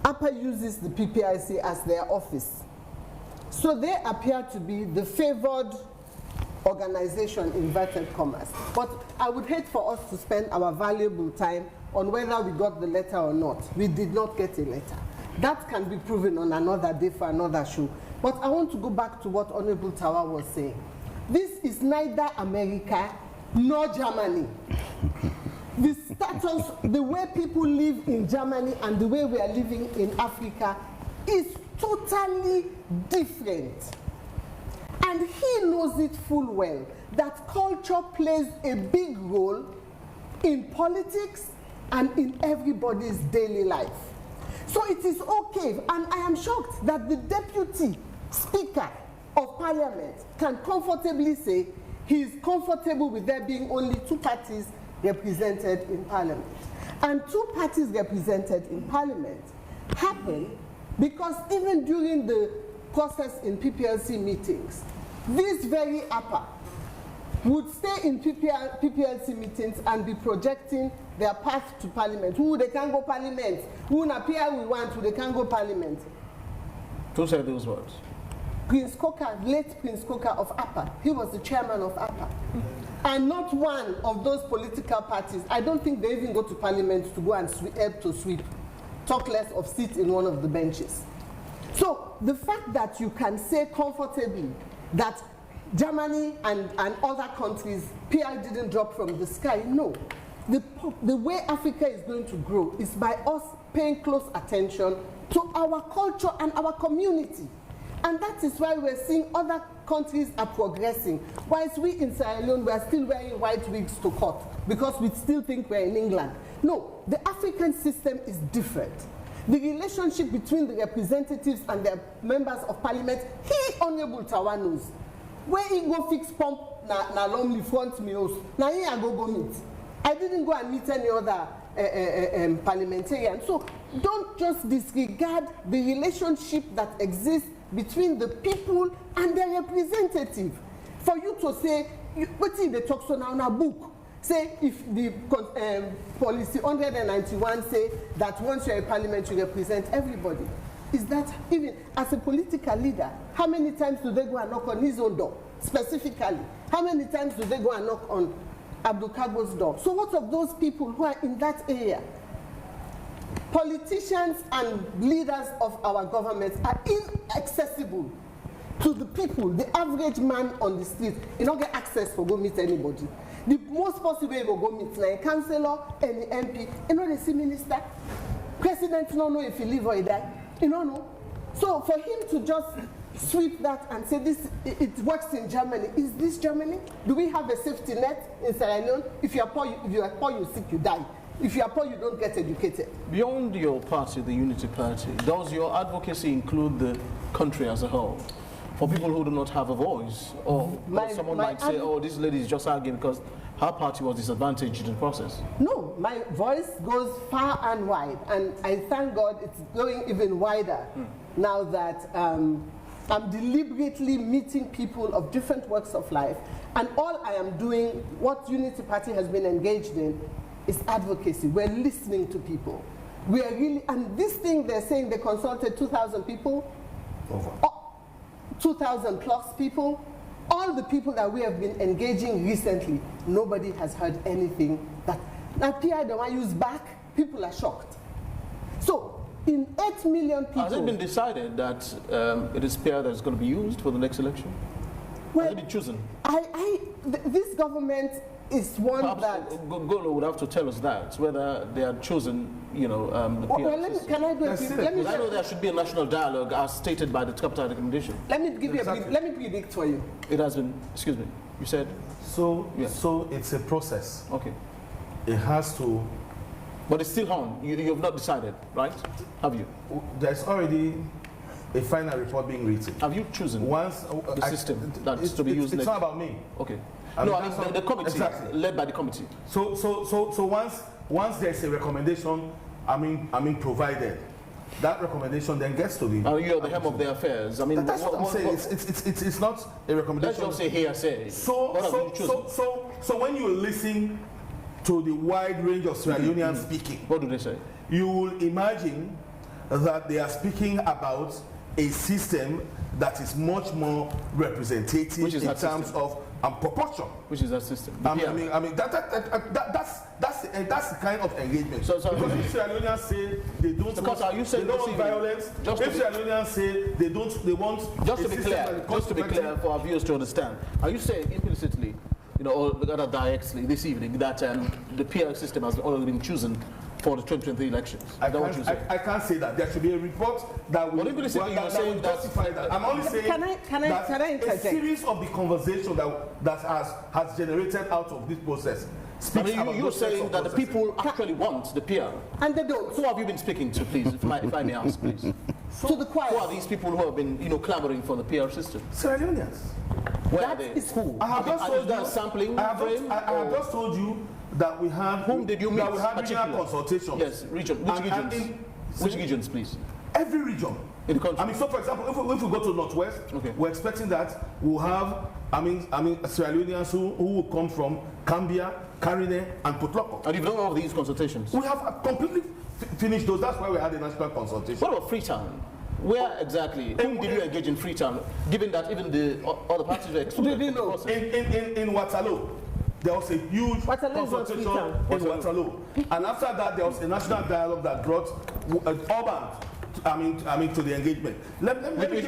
B: Upper uses the PPRC as their office. So they appear to be the favored organization, inverted commas. But I would hate for us to spend our valuable time on whether we got the letter or not. We did not get a letter. That can be proven on another day for another show. But I want to go back to what Honorable TAWA was saying. This is neither America nor Germany. The status, the way people live in Germany and the way we are living in Africa is totally different. And he knows it full well that culture plays a big role in politics and in everybody's daily life. So it is okay, and I am shocked that the Deputy Speaker of Parliament can comfortably say he is comfortable with there being only two parties represented in Parliament. And two parties represented in Parliament happen because even during the process in PPLC meetings, this very upper would stay in PPLC meetings and be projecting their path to Parliament. Who they can go Parliament? Who appear we want, who they can go Parliament?
A: Who said those words?
B: Prince Coker, late Prince Coker of APA. He was the chairman of APA. And not one of those political parties, I don't think they even go to Parliament to go and help to sweep, talk less of sit in one of the benches. So the fact that you can say comfortably that Germany and other countries, PI didn't drop from the sky, no. The way Africa is going to grow is by us paying close attention to our culture and our community. And that is why we're seeing other countries are progressing. Whilst we in Sierra Leone, we are still wearing white wigs to court because we still think we're in England. No, the African system is different. The relationship between the representatives and their members of parliament, he, Honorable TAWA, knows. Where he go fix pump na lonely front meals, na he I go meet. I didn't go and meet any other parliamentarian. So don't just disregard the relationship that exists between the people and their representative. For you to say, what if they talk so now in a book? Say if the policy 191 say that once you're in parliament you represent everybody. Is that even as a political leader, how many times do they go and knock on his own door? Specifically, how many times do they go and knock on ABDUL KARGBO's door? So what of those people who are in that area? Politicians and leaders of our governments are inaccessible to the people, the average man on the street. You don't get access for go meet anybody. The most possible way you go meet like a councillor, any MP, you know the minister, president don't know if he live or he die. You don't know. So for him to just sweep that and say this, it works in Germany. Is this Germany? Do we have a safety net in Sierra Leone? If you are poor, you sick, you die. If you are poor, you don't get educated.
A: Beyond your party, the Unity Party, does your advocacy include the country as a whole? For people who do not have a voice, or someone might say, oh, this lady is just arguing because her party was disadvantaged in the process.
B: No, my voice goes far and wide, and I thank God it's going even wider now that I'm deliberately meeting people of different walks of life, and all I am doing, what Unity Party has been engaged in, is advocacy. We're listening to people. We are really, and this thing they're saying they consulted 2,000 people,
C: Over.
B: 2,000 plus people, all the people that we have been engaging recently, nobody has heard anything that, now PI don't want to use back, people are shocked. So, in 8 million people...
A: Has it been decided that it is PI that is going to be used for the next election?
B: Well,
A: Has it been chosen?
B: This government is one
A: Perhaps
B: that...
A: Golo would have to tell us that, whether they had chosen, you know, the PI
B: Well,
A: system.
B: can I do it? Let me
A: I know there should be a national dialogue as stated by the capital recommendation.
B: Let me give you let me predict for you.
A: It has been, excuse me, you said?
C: So,
A: Yeah.
C: so it's a process.
A: Okay.
C: It has to.
A: But it's still on. You have not decided, right? Have you?
C: There's already a final report being written.
A: Have you chosen
C: Once
A: the system that's to be used
C: It's
A: next?
C: not about me.
A: Okay.
C: I mean,
A: No, I mean
C: that's
A: the committee,
C: exactly.
A: led by the committee.
C: So once there's a recommendation, provided, that recommendation then gets to the.
A: You're the hem of their affairs. I mean,
C: That's what I'm saying. It's not a
A: let's
C: recommendation.
A: just say hearsay. What have you chosen?
C: So when you listen to the wide range of Sierra Leoneans speaking,
A: What do they say?
C: you will imagine that they are speaking about a system that is much more representative
A: Which is
C: in
A: that
C: terms
A: system?
C: of proportion.
A: Which is that system? The
C: I
A: PR.
C: mean, that's the kind of engagement.
A: So-
C: because if Sierra Leoneans say they don't
A: Because are you
C: want,
A: saying
C: they don't
A: this
C: want
A: evening,
C: violence,
A: just to
C: if
A: be-
C: Sierra Leoneans say they want
A: Just
C: a
A: to be
C: system that
A: clear,
C: is
A: just to be clear
C: cost-effective,
A: for our viewers to understand, are you saying implicitly, you know, or rather directly this evening, that the PR system has already been chosen for the 2023 elections?
C: I
A: Is that what you say?
C: can't say that. There should be a report that will,
A: But implicitly you're
C: that
A: saying
C: will
A: that-
C: justify that. I'm only saying
B: Can I
C: that
B: interject?
C: a series of the conversation that has generated out of this process
A: I
C: speaks
A: mean,
C: about
A: you're
C: those sets
A: saying
C: of
A: that the
C: processes.
A: people actually want the PR.
B: And they don't.
A: Who have you been speaking to, please, if I may ask, please?
B: To the choir.
A: Who are these people who have been, you know, clamoring for the PR system?
C: Sierra Leoneans.
A: Where
B: That
A: are they?
B: is who?
C: I have just
A: Are
C: told
A: you done
C: you.
A: sampling
C: I have
A: frame,
C: just
A: or-
C: told you that we had.
A: Whom did you meet?
C: That we had regional
A: particular?
C: consultations.
A: Yes, region. Which
C: And
A: regions? Which regions, please?
C: Every region.
A: In the country.
C: I mean, so for example, if we go to Northwest,
A: Okay.
C: we're expecting that we'll have, Sierra Leoneans who will come from Cambia, Carine, and Putloko.
A: And you've done all of these consultations.
C: We have completely finished those. That's why we had a national consultation.
A: What about Freetown? Where exactly? Whom did you engage in Freetown? Given that even the other parties were excluded from the process.
C: In Waterloo, there was a huge
B: Waterloo is not
C: consultation
B: Freetown.
C: in Waterloo, and after that there was a national dialogue that brought Urban, to the engagement.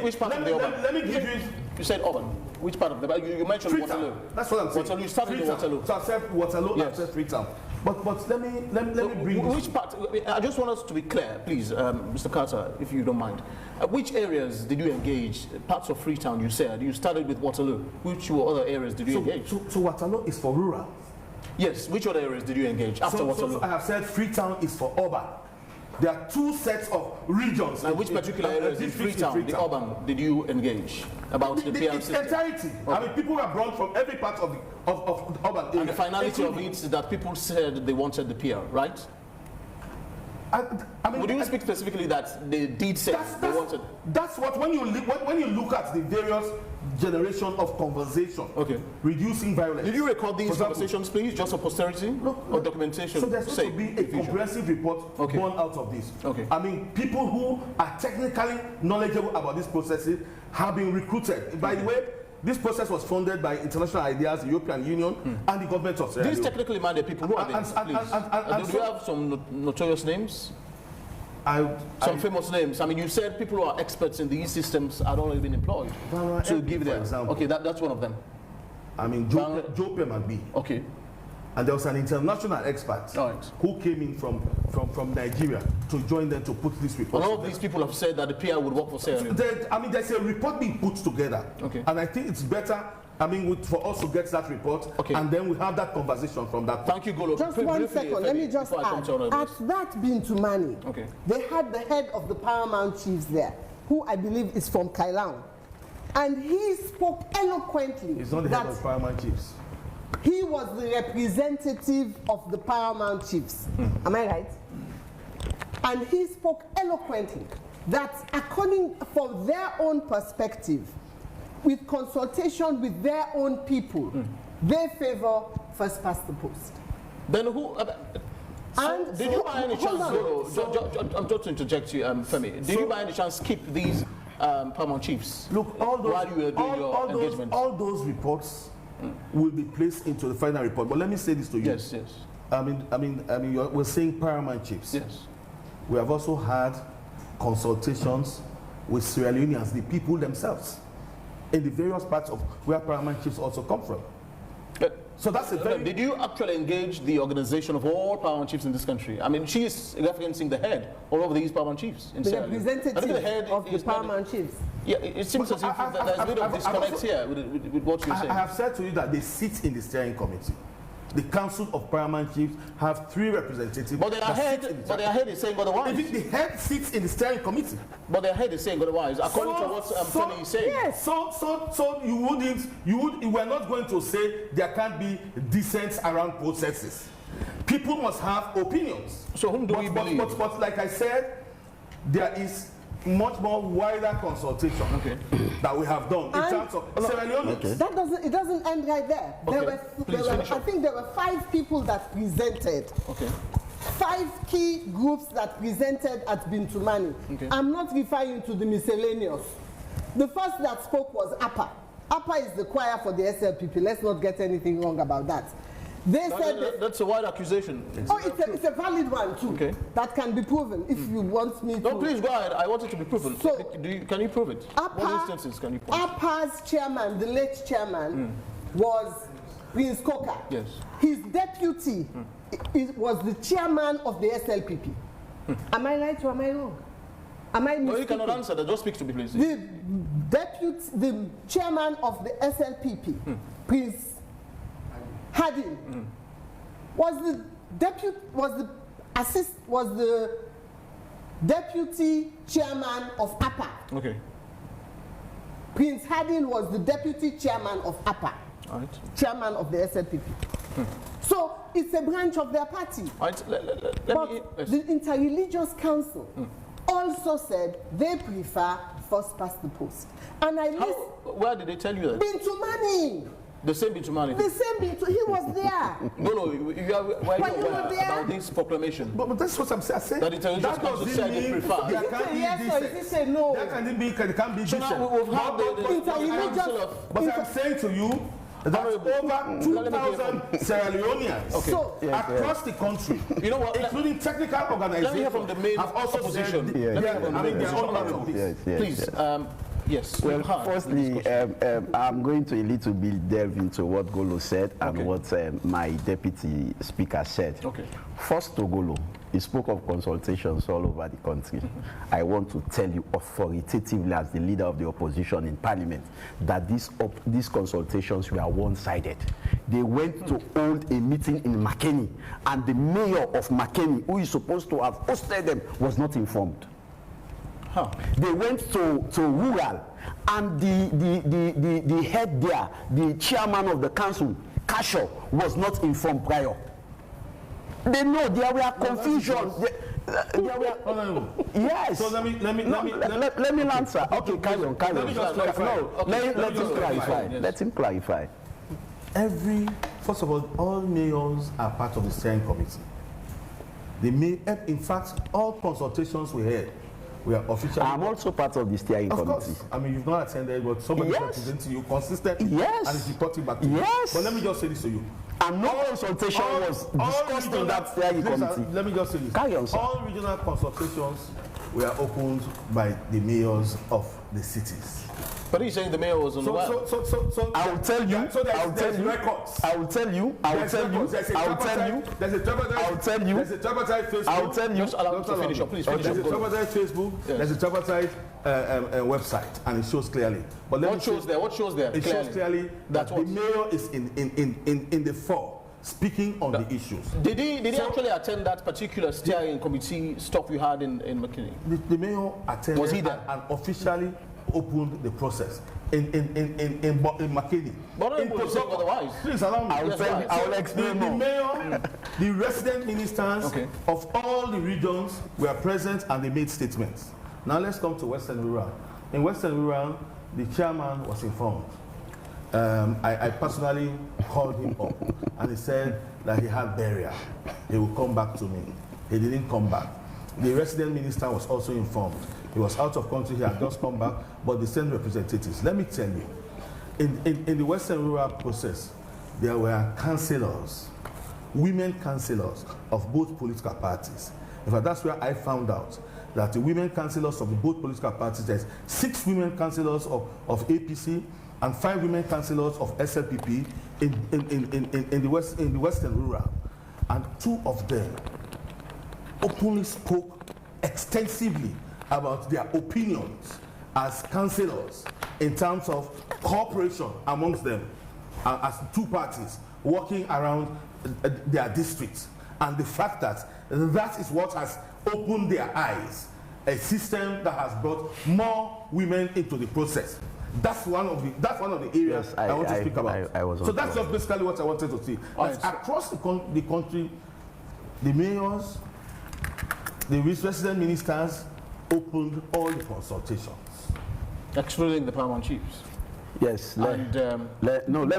A: Which part of the Urban?
C: Let me give you.
A: You said Urban. Which part of the? You mentioned
C: Freetown.
A: Waterloo.
C: That's what I'm saying.
A: Waterloo. You started in
C: Freetown.
A: Waterloo.
C: So I said Waterloo and I
A: Yes.
C: said Freetown. But let me bring this.
A: Which part? I just want us to be clear, please, Mr. Carter, if you don't mind. Which areas did you engage? Parts of Freetown, you said. You started with Waterloo. Which other areas did you engage?
C: So Waterloo is for rural.
A: Yes. Which other areas did you engage after Waterloo?
C: So I have said Freetown is for urban. There are two sets of regions.
A: And which particular areas in
C: districts
A: Freetown, the urban, did you engage about the PR
C: Its
A: system?
C: entirety. I mean, people were brought from every part of the urban area.
A: And the finality of it is that people said they wanted the PR, right?
C: I mean,
A: Would you speak specifically that they did say they wanted?
C: That's what when you look at the various generation of conversation,
A: Okay.
C: reducing violence.
A: Did you record these
C: For example,
A: conversations, please, just for posterity or documentation?
C: So there's going
A: sake,
C: to be
A: in
C: a
A: future?
C: comprehensive report
A: Okay.
C: born out of this.
A: Okay.
C: I mean, people who are technically knowledgeable about these processes have been recruited. By the way, this process was funded by International Ideas, the European Union, and the government of Sierra
A: These
C: Leone.
A: technically minded people, who are they,
C: And-
A: please? Do you have some notorious names? Some famous names. I mean, you said people who are experts in these systems had already been employed to give
C: for
A: them.
C: example.
A: Okay, that's one of them.
C: I mean, Joe Pemagbi.
A: Okay.
C: And there was an international expert
A: Right.
C: who came in from Nigeria to join them to put this report.
A: And all of these people have said that the PR would work for Sierra Leone.
C: There's a report being put together.
A: Okay.
C: And I think it's better, for us to get that report,
A: Okay.
C: and then we have that conversation from that.
A: Thank you, Golo.
B: Just
A: Briefly,
B: one second, let me just
A: before I come
B: add.
A: to all of this.
B: At that Bintumani,
A: Okay.
B: they had the head of the paramount chiefs there, who I believe is from Kailang. And he spoke eloquently
C: He's not the head of Paramount Chiefs.
B: he was the representative of the paramount chiefs. Am I right? And he spoke eloquently that according for their own perspective, with consultation with their own people, they favor first past the post.
A: Then who? Did you by any chance, I'm just to interject you, Femi, did you by any chance keep these paramount chiefs?
C: Look, all those,
A: while you were doing your engagement?
C: all those reports will be placed into the final report. But let me say this to you.
A: Yes, yes.
C: We're saying paramount chiefs.
A: Yes.
C: We have also had consultations with Sierra Leoneans, the people themselves, in the various parts of where paramount chiefs also come from. So that's a very...
A: Did you actually engage the organization of all paramount chiefs in this country? I mean, she is referencing the head of all of these paramount chiefs in
B: the
A: Sierra Leone.
B: representative of the paramount chiefs.
A: Yeah, it seems as if there's a bit of disconnect here with what you're saying.
C: I have said to you that they sit in the steering committee. The Council of Paramount Chiefs have 3 representatives.
A: But their head is saying otherwise.
C: Even the head sits in the steering committee.
A: But their head is saying otherwise, according to what Femi is saying.
B: Yes.
C: So we're not going to say there can't be dissent around processes. People must have opinions.
A: So whom do we believe?
C: But like I said, there is much more wider consultation that we have done in terms of Sierra Leone.
B: That doesn't end right there. I think there were 5 people that presented. 5 key groups that presented at Bintumani. I'm not referring to the miscellaneous. The first that spoke was APA. APA is the choir for the SLPP. Let's not get anything wrong about that. They said
A: that's a wide accusation.
B: It's a valid one too. That can be proven if you want me to.
A: No, please go ahead. I want it to be proven. So, can you prove it? What instances can you point?
B: APA's chairman, the late chairman, was Prince Coker.
A: Yes.
B: His deputy was the chairman of the SLPP. Am I right or am I wrong? Am I mistaken?
A: No, you cannot answer that. Just speak to me, please.
B: The chairman of the SLPP, Prince Harding, was the deputy chairman of APA. Prince Harding was the deputy chairman of APA. Chairman of the SLPP. So it's a branch of their party.
A: But
B: the Interreligious Council also said they prefer first past the post. And
A: where did they tell you that?
B: Bintumani.
A: The same Bintumani?
B: The same Bintumani. He was there.
A: No, you are aware about this proclamation.
C: But that's what I'm saying.
A: That Interreligious Council said they prefer.
B: There can't be yes or is it no?
C: There can't be
A: so now we've had the
C: But I'm saying to you, that over 2,000 Sierra Leoneans across the country,
A: you know what,
C: including technical organizations,
A: let me hear from the main
C: have also
A: opposition. Please. Yes.
D: Well, firstly, I'm going to a little bit delve into what Golo said and what my deputy speaker said. First to Golo, he spoke of consultations all over the country. I want to tell you authoritatively as the leader of the opposition in parliament that these consultations were one-sided. They went to hold a meeting in Makeni and the mayor of Makeni, who is supposed to have hosted them, was not informed. They went to rural and the head there, the chairman of the council, Kasho, was not informed prior. They know there were confusion. Yes. So let me answer. Okay, carry on. Let him clarify.
C: First of all mayors are part of the steering committee. They may, in fact, all consultations we had, we are officially.
D: I'm also part of the steering committee.
C: Of course. I mean, you've not attended, but somebody is representing you consistently.
D: Yes.
C: And is reporting back to you.
D: Yes.
C: But let me just say this to you.
D: And no consultation was discussed in that steering committee.
C: Let me just say this.
D: Carry on, sir.
C: All regional consultations were opened by the mayors of the cities.
A: But he's saying the mayor was on the wire.
D: I will tell you.
C: So there's records.
D: I will tell you.
C: There's a tripartite Facebook.
A: I will tell you. Just allow me to finish up, please.
C: There's a tripartite Facebook. There's a tripartite website, and it shows clearly. But
A: what shows there? What shows there?
C: It shows clearly that the mayor is in the fore, speaking on the issues.
A: Did he actually attend that particular steering committee stuff we had in McKinney?
C: The mayor attended.
A: Was he there?
C: And officially opened the process in McKinney.
A: But otherwise.
C: Please allow me.
D: I will explain
C: more. The mayor, the resident ministers of all the regions were present and they made statements. Now let's come to Western Rural. In Western Rural, the chairman was informed. I personally called him up and he said that he had burial. He would come back to me. He didn't come back. The resident minister was also informed. He was out of country, he had just come back, but the same representatives. Let me tell you, in the Western Rural process, there were councillors, women councillors of both political parties. In fact, that's where I found out that the women councillors of both political parties, there's 6 women councillors of APC and 5 women councillors of SLPP in the Western Rural. And 2 of them openly spoke extensively about their opinions as councillors in terms of cooperation amongst them as 2 parties working around their districts, and the fact that that is what has opened their eyes, a system that has brought more women into the process. That's one of the areas
D: yes,
C: I want to speak about. So that's just basically what I wanted to see. Across the country, the mayors, the resident ministers opened all the consultations,
A: excluding the paramount chiefs.
D: Yes, let me continue. Let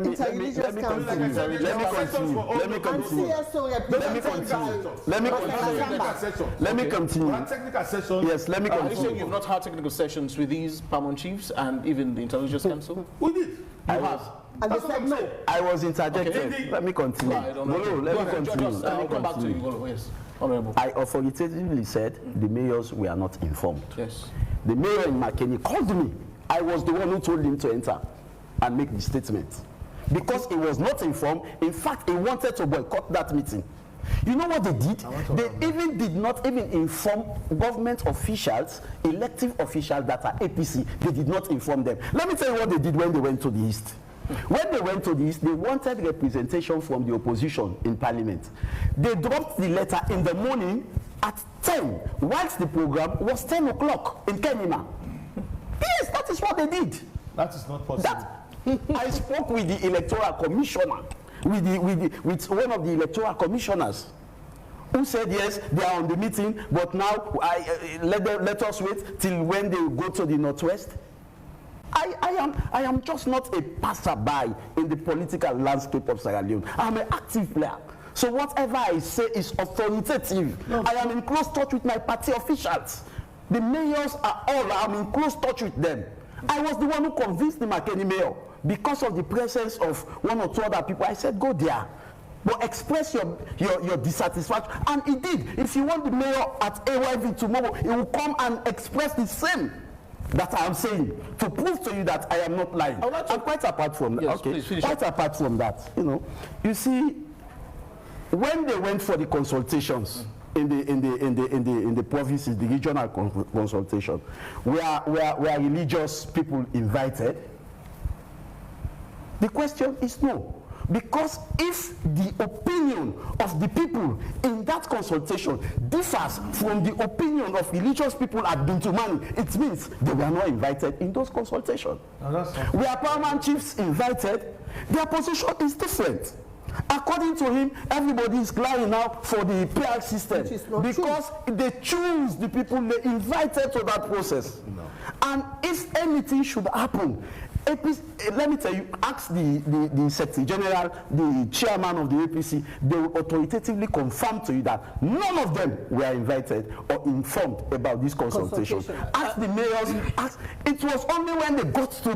D: me continue.
C: Technical session.
D: Yes, let me
A: Are you
D: continue.
A: saying you've not had technical sessions with these paramount chiefs and even the Intelligence Council?
C: We did.
A: You have.
B: And they said no.
D: I was interjected.
C: Okay.
D: Let me continue.
A: I don't know.
D: Let me continue.
A: I'll come back to you. Golo, yes. Honorable.
D: I authoritatively said the mayors were not informed.
A: Yes.
D: The mayor in Makeni called me. I was the one who told him to enter and make the statement. Because he was not informed. In fact, he wanted to boycott that meeting. You know what they did? They even did not even inform government officials, elective officials that are APC. They did not inform them. Let me tell you what they did when they went to the East. When they went to the East, they wanted representation from the opposition in parliament. They dropped the letter in the morning at 10, whilst the program was 10 o'clock in Kenima. Yes, that is what they did.
C: That is not possible.
D: I spoke with the electoral commissioner, with one of the electoral commissioners, who said yes, they are on the meeting, but now let us wait till when they go to the Northwest. I am just not a passerby in the political landscape of Sierra Leone. I am an active player. So whatever I say is authoritative. No. I am in close touch with my party officials. The mayors are all, I'm in close touch with them. I was the one who convinced the Makeni mayor because of the presence of 1 or 2 other people. I said, go there, but express your dissatisfaction. And he did. If you want the mayor at AYV tomorrow, he will come and express the same that I am saying to prove to you that I am not lying. And quite apart from that, okay, quite apart from that, you see, when they went for the consultations in the provinces, the regional consultation, were religious people invited? The question is no. Because if the opinion of the people in that consultation differs from the opinion of religious people at Bintumani, it means they were not invited in those consultations. Where paramount chiefs invited, their position is different. According to him, everybody is crying out for the PR system because they choose the people they invited to that process. No. And if anything should happen, let me tell you, ask the Secretary General, the chairman of the APC, they will authoritatively confirm to you that none of them were invited or informed about this consultation. Ask the mayors. It was only when they got to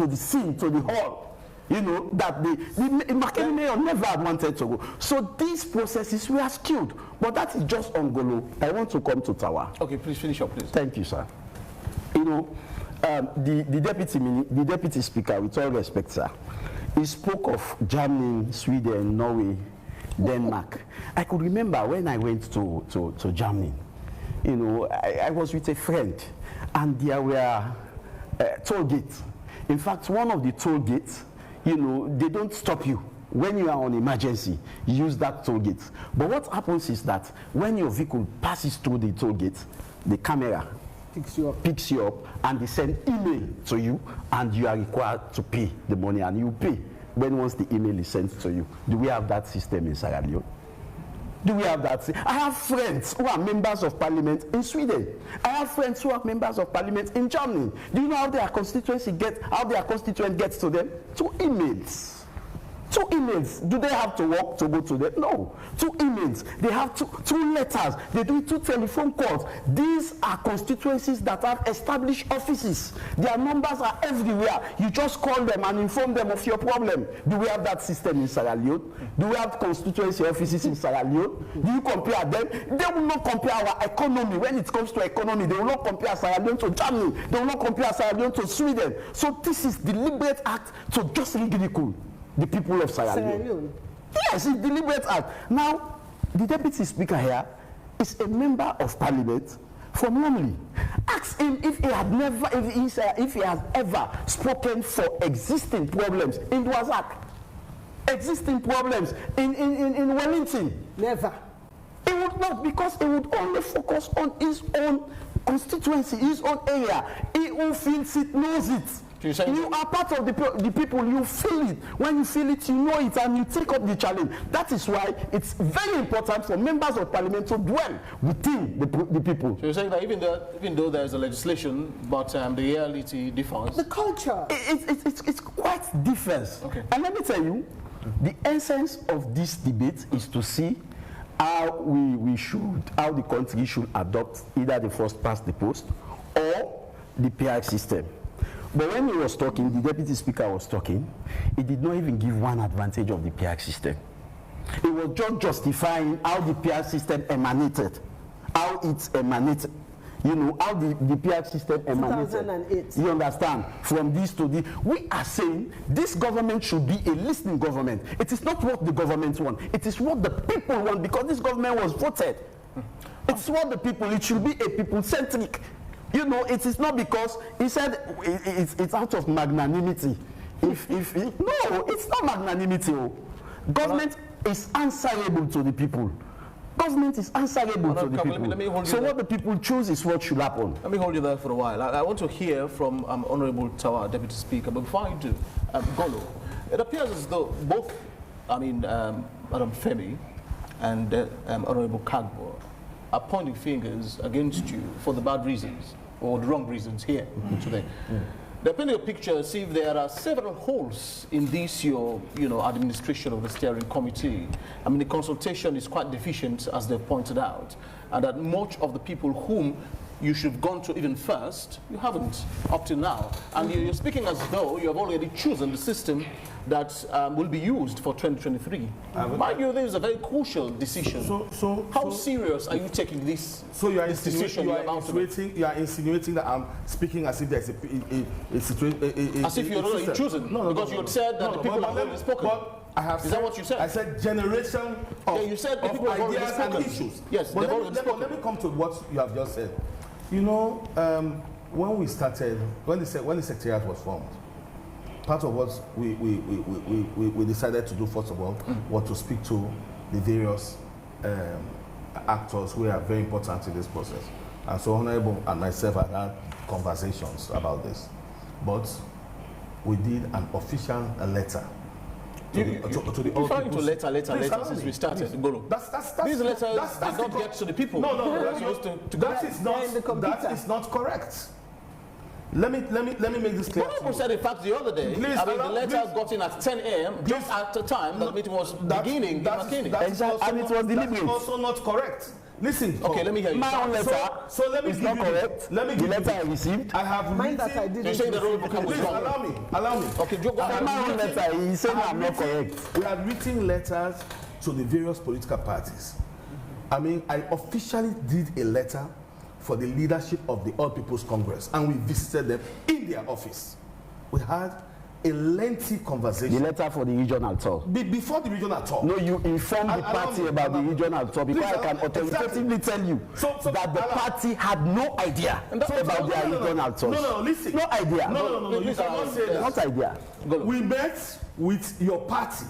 D: the scene, to the hall, that the Makeni mayor never wanted to go. So these processes were skewed, but that is just on Golo. I want to come to TAWA.
A: Okay, please finish up, please.
D: Thank you, sir. The deputy speaker, with all respect, sir, he spoke of Germany, Sweden, Norway, Denmark. I could remember when I went to Germany, I was with a friend, and there were toll gates. In fact, one of the toll gates, they don't stop you. When you are on emergency, you use that toll gate. But what happens is that when your vehicle passes through the toll gate, the camera picks you up and they send email to you, and you are required to pay the money, and you pay once the email is sent to you. Do we have that system in Sierra Leone? Do we have that? I have friends who are members of parliament in Sweden. I have friends who are members of parliament in Germany. Do you know how their constituency gets to them? Through emails. Two emails. Do they have to walk to go to them? No. 2 emails. They have two letters. They do 2 telephone calls. These are constituencies that have established offices. Their numbers are everywhere. You just call them and inform them of your problem. Do we have that system in Sierra Leone? Do we have constituency offices in Sierra Leone? Do you compare them? They will not compare our economy. When it comes to economy, they will not compare Sierra Leone to Germany. They will not compare Sierra Leone to Sweden. So this is deliberate act to just ridicule the people of Sierra Leone. Yes, it's deliberate act. Now, the deputy speaker here is a member of parliament from Lumley. Ask him if he has ever spoken for existing problems in Dwazak, existing problems in Wellington. Never. He would not, because he would only focus on his own constituency, his own area. He who feels it knows it. You are part of the people, you feel it. When you feel it, you know it, and you take up the challenge. That is why it's very important for members of parliament to dwell within the people.
A: So you're saying that even though there's a legislation, but the reality differs? The culture.
D: It's quite different. Okay. And let me tell you, the essence of this debate is to see how how the country should adopt either the first past the post or the PRX system. But when he was talking, the deputy speaker was talking, he did not even give one advantage of the PRX system. He was just justifying how the PRX system emanated, how it emanated. You know, how the PRX system emanated.
B: 2008.
D: You understand? From this to this. We are saying this government should be a listening government. It is not what the government want. It is what the people want, because this government was voted. It's what the people, it should be a people-centric. You know, it is not because he said it's out of magnanimity. No, it's not magnanimity. Government is answerable to the people. Government is answerable to the people. So what the people choose is what should happen.
A: Let me hold you there for a while. I want to hear from Honorable TAWA, Deputy Speaker. But before I do, Golo, it appears as though both, Madam FEMI and Honorable KARGBO are pointing fingers against you for the bad reasons or the wrong reasons here today. They're painting a picture, see if there are several holes in this your administration of the steering committee. I mean, the consultation is quite deficient, as they've pointed out, and that much of the people whom you should have gone to even first, you haven't up to now. And you're speaking as though you have already chosen the system that will be used for 2023. Mind you, this is a very crucial decision. How serious are you taking this?
C: So you are
A: decision
C: you are insinuating that I'm speaking as if there's a situation.
A: As if you're already chosen. No, because you had said that the people have already spoken. Is that what you said?
C: I said generation of,
A: you said the people have
C: ideas and issues.
A: Yes,
C: but let me come to what you have just said. You know, when we started, when the secretariat was formed, part of what we decided to do, first of all, was to speak to the various actors who are very important in this process. And so Honorable and myself had conversations about this. But we did an official letter to the
A: referring to letter since we started. These letters did not get to the people.
C: That is not correct. Let me make this clear.
A: Honorable said, in fact, the other day, the letters got in at 10 a.m. just at the time that the meeting was beginning.
D: And it was deliberate.
C: That's also not correct. Listen.
A: Okay, let me hear you.
D: My own letter is not correct.
C: Let me
D: the letter I received.
C: I have written that I didn't.
A: You're saying that
C: Please allow me.
A: Okay,
D: my own letter. He said I'm not correct.
C: We have written letters to the various political parties. I mean, I officially did a letter for the leadership of the All People's Congress, and we visited them in their office. We had a lengthy conversation.
D: The letter for the regional tour.
C: Before the regional tour.
D: No, you informed the party about the regional tour, because I can authoritatively tell you that the party had no idea about their regional tour.
C: No, listen.
D: No idea.
C: No, you cannot say that.
D: What idea?
C: We met with your party,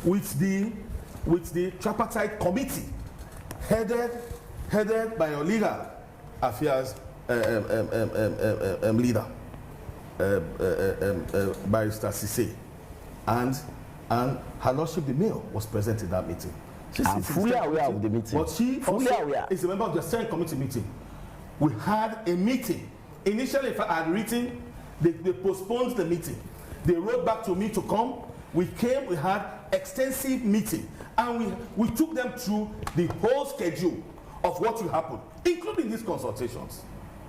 C: with the tripartite committee, headed by your leader, affairs leader, Barrister Cisse, and her Lordship the Mayor was present in that meeting.
D: I'm fully aware of the meeting.
C: But she
D: fully
C: also
D: aware.
C: is a member of the steering committee meeting. We had a meeting. Initially, if I had written, they postponed the meeting. They wrote back to me to come. We came, we had extensive meeting. And we took them through the whole schedule of what will happen, including these consultations.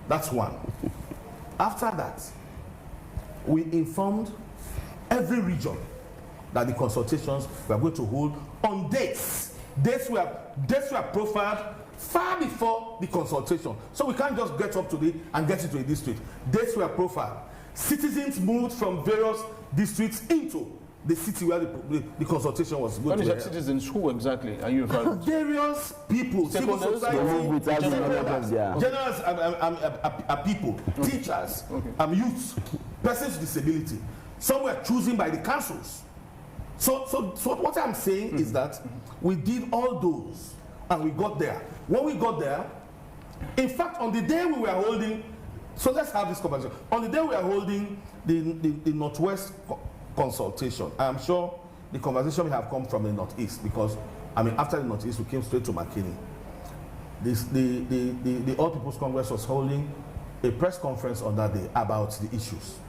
C: That's one. After that, we informed every region that the consultations were going to hold on dates. Dates were profiled far before the consultation. So we can't just get up today and get into a district. Dates were profiled. Citizens moved from various districts into the city where the consultation was going to be held.
A: Citizens, who exactly are you referring to?
C: Various people, civil society, general people, teachers, youths, persons with disability. Some were chosen by the councils. So what I'm saying is that we did all those and we got there. When we got there, in fact, on the day we were holding, so let's have this conversation. On the day we were holding the Northwest consultation, I'm sure the conversation may have come from the Northeast, because, I mean, after the Northeast, we came straight to McKinney. The All People's Congress was holding a press conference on that day about the issues.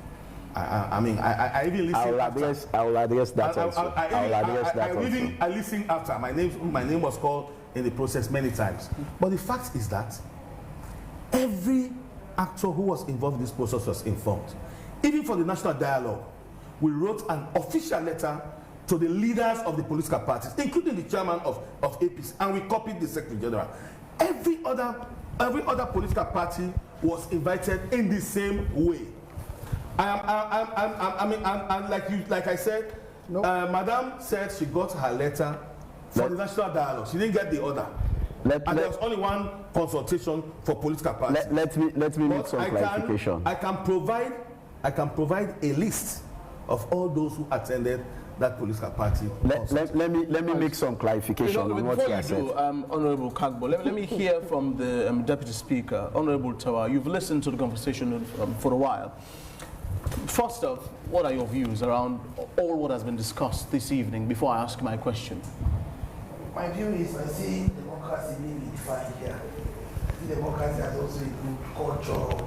C: I mean, I even listened.
D: I will address that also.
C: I listened after. My name was called in the process many times. But the fact is that every actor who was involved in this process was informed. Even for the national dialogue, we wrote an official letter to the leaders of the political parties, including the chairman of APC, and we copied the Secretary General. Every other political party was invited in the same way. And like I said, nope. Madam said she got her letter for the national dialogue. She didn't get the other. There was only one consultation for political parties.
D: Let me make some clarification.
C: I can provide a list of all those who attended that political party.
D: Let me make some clarification on what you said.
A: Honorable KARGBO, let me hear from the Deputy Speaker, Honorable TAWA. You've listened to the conversation for a while. First off, what are your views around all what has been discussed this evening before I ask my question?
E: My view is I see democracy being defined here. I see democracy has also included culture.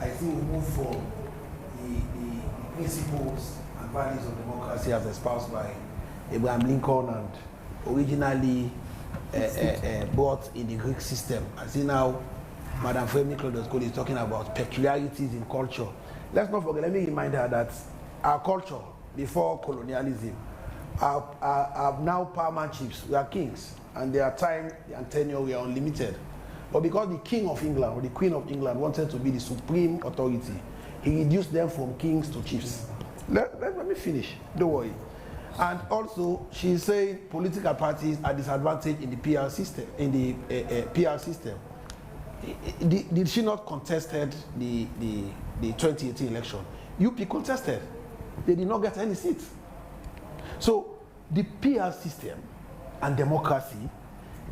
E: I think we move from the principles and values of democracy as espoused by Abraham Lincoln and originally brought in the Greek system. I see now Madam FEMI CLAUDIUS-COLE is talking about peculiarities in culture. Let's not forget, let me remind her that our culture before colonialism, our now paramount chiefs, we are kings, and their time and tenure were unlimited. But because the King of England or the Queen of England wanted to be the supreme authority, he reduced them from kings to chiefs. Let me finish, don't worry. And also, she's saying political parties are disadvantaged in the PR system, Did she not contested the 2018 election? UP contested. They did not get any seats. So the PR system and democracy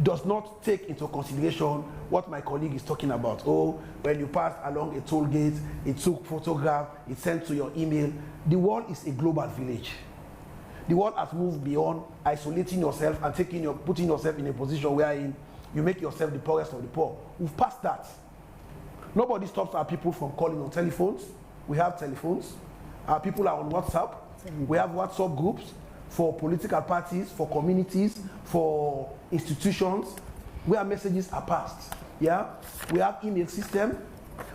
E: does not take into consideration what my colleague is talking about. Oh, when you pass along a toll gate, it took photograph, it sent to your email. The world is a global village. The world has moved beyond isolating yourself and putting yourself in a position wherein you make yourself the poorest of the poor. We've passed that. Nobody stops our people from calling on telephones. We have telephones. Our people are on WhatsApp. We have WhatsApp groups for political parties, for communities, for institutions, where messages are passed. Yeah? We have email system.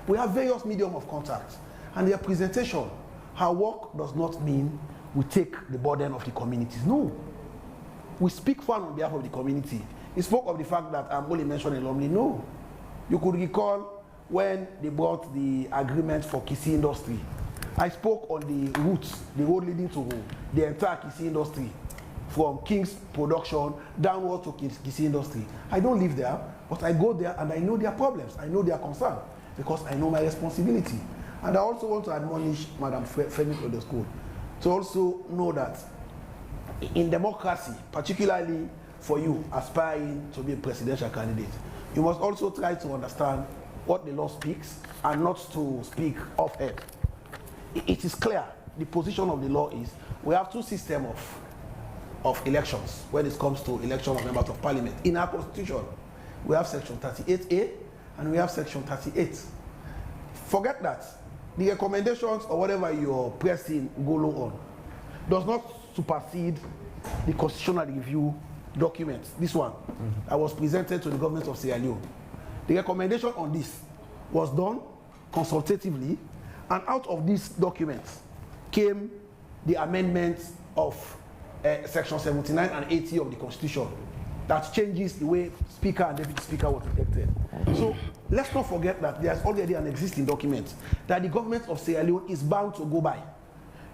E: We have various medium of contact. And their presentation, her work does not mean we take the burden of the communities. No. We speak for on behalf of the community. He spoke of the fact that I'm only mentioning Lumley. No. You could recall when they brought the agreement for Kisi industry. I spoke on the routes, the road leading to the entire Kisi industry, from King's production downward to Kisi industry. I don't live there, but I go there and I know their problems. I know their concern because I know my responsibility. And I also want to admonish Madam FEMI CLAUDIUS-COLE to also know that in democracy, particularly for you aspiring to be a presidential candidate, you must also try to understand what the law speaks and not to speak off-head. It is clear, the position of the law is we have two systems
F: of elections when it comes to election of members of parliament. In our constitution, we have section 38A and we have section 38. Forget that. The recommendations or whatever you're pressing Ngolo on does not supersede the constitutional review document. This one that was presented to the government of Sierra Leone. The recommendation on this was done consultatively, and out of these documents came the amendments of section 79 and 80 of the Constitution that changes the way Speaker and Deputy Speaker were elected. So let's not forget that there's already an existing document that the government of Sierra Leone is bound to go by.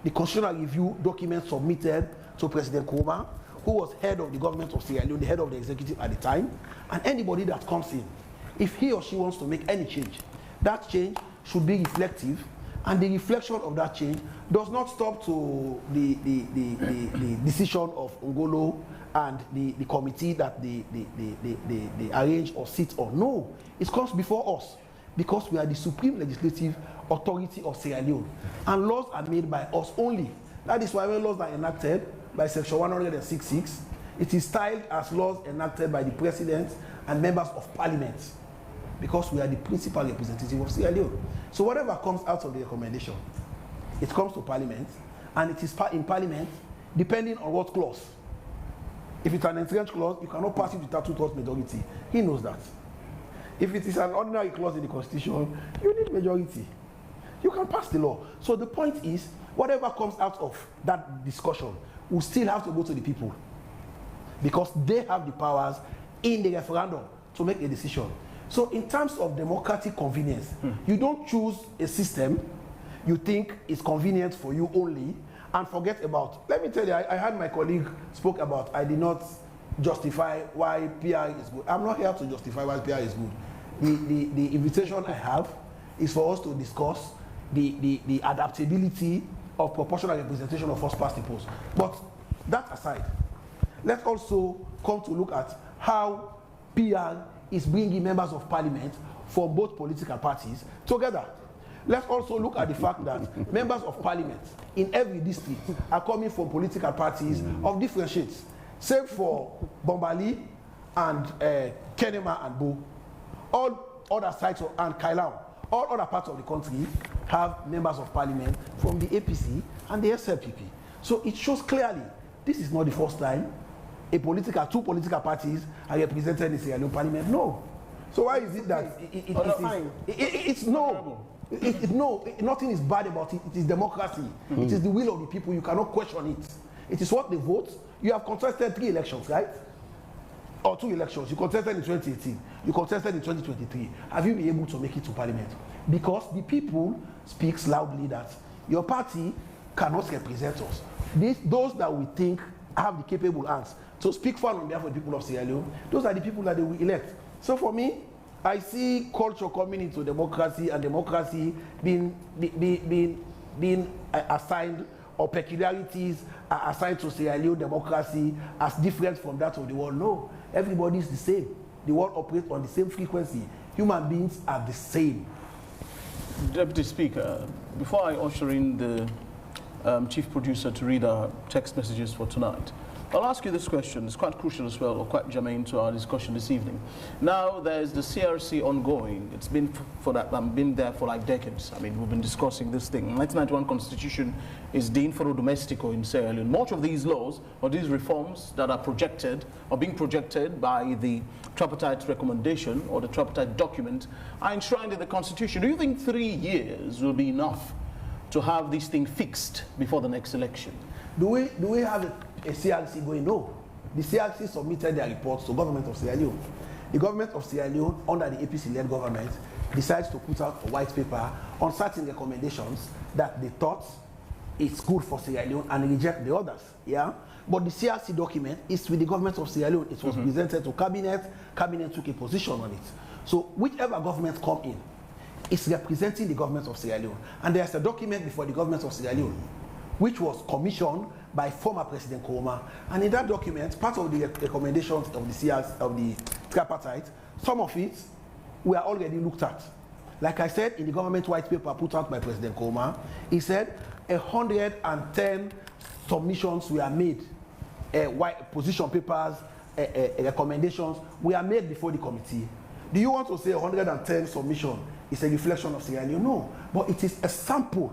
F: The constitutional review document submitted to President Koma, who was head of the government of Sierra Leone, the head of the executive at the time, and anybody that comes in, if he or she wants to make any change, that change should be reflective, and the reflection of that change does not stop to the decision of Ngolo and the committee that they arrange or sit on. No, it comes before us because we are the supreme legislative authority of Sierra Leone, and laws are made by us only. That is why when laws are enacted by section 106.6, it is styled as laws enacted by the president and members of parliament, because we are the principal representative of Sierra Leone. So whatever comes out of the recommendation, it comes to parliament, and it is in parliament depending on what clause. If it's an entrenched clause, you cannot pass it without 2/3 majority. He knows that. If it is an ordinary clause in the constitution, you need majority. You can pass the law. So the point is, whatever comes out of that discussion will still have to go to the people, because they have the powers in the referendum to make a decision. So in terms of democratic convenience, you don't choose a system you think is convenient for you only and forget about. Let me tell you, I had my colleague spoke about, I did not justify why PR is good. I'm not here to justify why PR is good. The invitation I have is for us to discuss the adaptability of proportional representation of first past the post. But that aside, let's also come to look at how PR is bringing members of parliament from both political parties together. Let's also look at the fact that members of parliament in every district are coming from political parties of different shades. Save for Bombali and Kenema and Bo. All other sides and Kailau, all other parts of the country have members of parliament from the APC and the SLPP. So it shows clearly this is not the first time two political parties are represented in the Sierra Leone parliament. No. So why is it that it's no? Nothing is bad about it. It is democracy. It is the will of the people. You cannot question it. It is what they vote. You have contested 3 elections, right? Or 2 elections. You contested in 2018. You contested in 2023. Have you been able to make it to parliament? Because the people speaks loudly that your party cannot represent us. Those that we think have the capable hands to speak for on behalf of the people of Sierra Leone, those are the people that they will elect. So for me, I see culture coming into democracy, and democracy being assigned, or peculiarities are assigned to Sierra Leone democracy as different from that of the world. No, everybody is the same. The world operates on the same frequency. Human beings are the same.
A: Deputy Speaker, before I usher in the chief producer to read our text messages for tonight, I'll ask you this question. It's quite crucial as well, or quite germane to our discussion this evening. Now, there's the CRC ongoing. It's been been there for like decades. I mean, we've been discussing this thing. 1991 Constitution is the infero domestico in Sierra Leone. Much of these laws or these reforms that are projected or being projected by the tripartite recommendation or the tripartite document are enshrined in the Constitution. Do you think 3 years will be enough to have this thing fixed before the next election?
F: Do we have a CRC going? No. The CRC submitted their reports to the government of Sierra Leone. The government of Sierra Leone, under the APC-led government, decides to put out a white paper on certain recommendations that they thought is good for Sierra Leone and reject the others. Yeah? But the CRC document is with the government of Sierra Leone. It was presented to cabinet. Cabinet took a position on it. So whichever government come in is representing the government of Sierra Leone. And there's a document before the government of Sierra Leone which was commissioned by former President Koma. And in that document, part of the recommendations of the CRC, of the tripartite, some of it were already looked at. Like I said, in the government white paper put out by President Koma, he said 110 submissions were made position papers, recommendations were made before the committee. Do you want to say 110 submission is a reflection of Sierra Leone? No, but it is a sample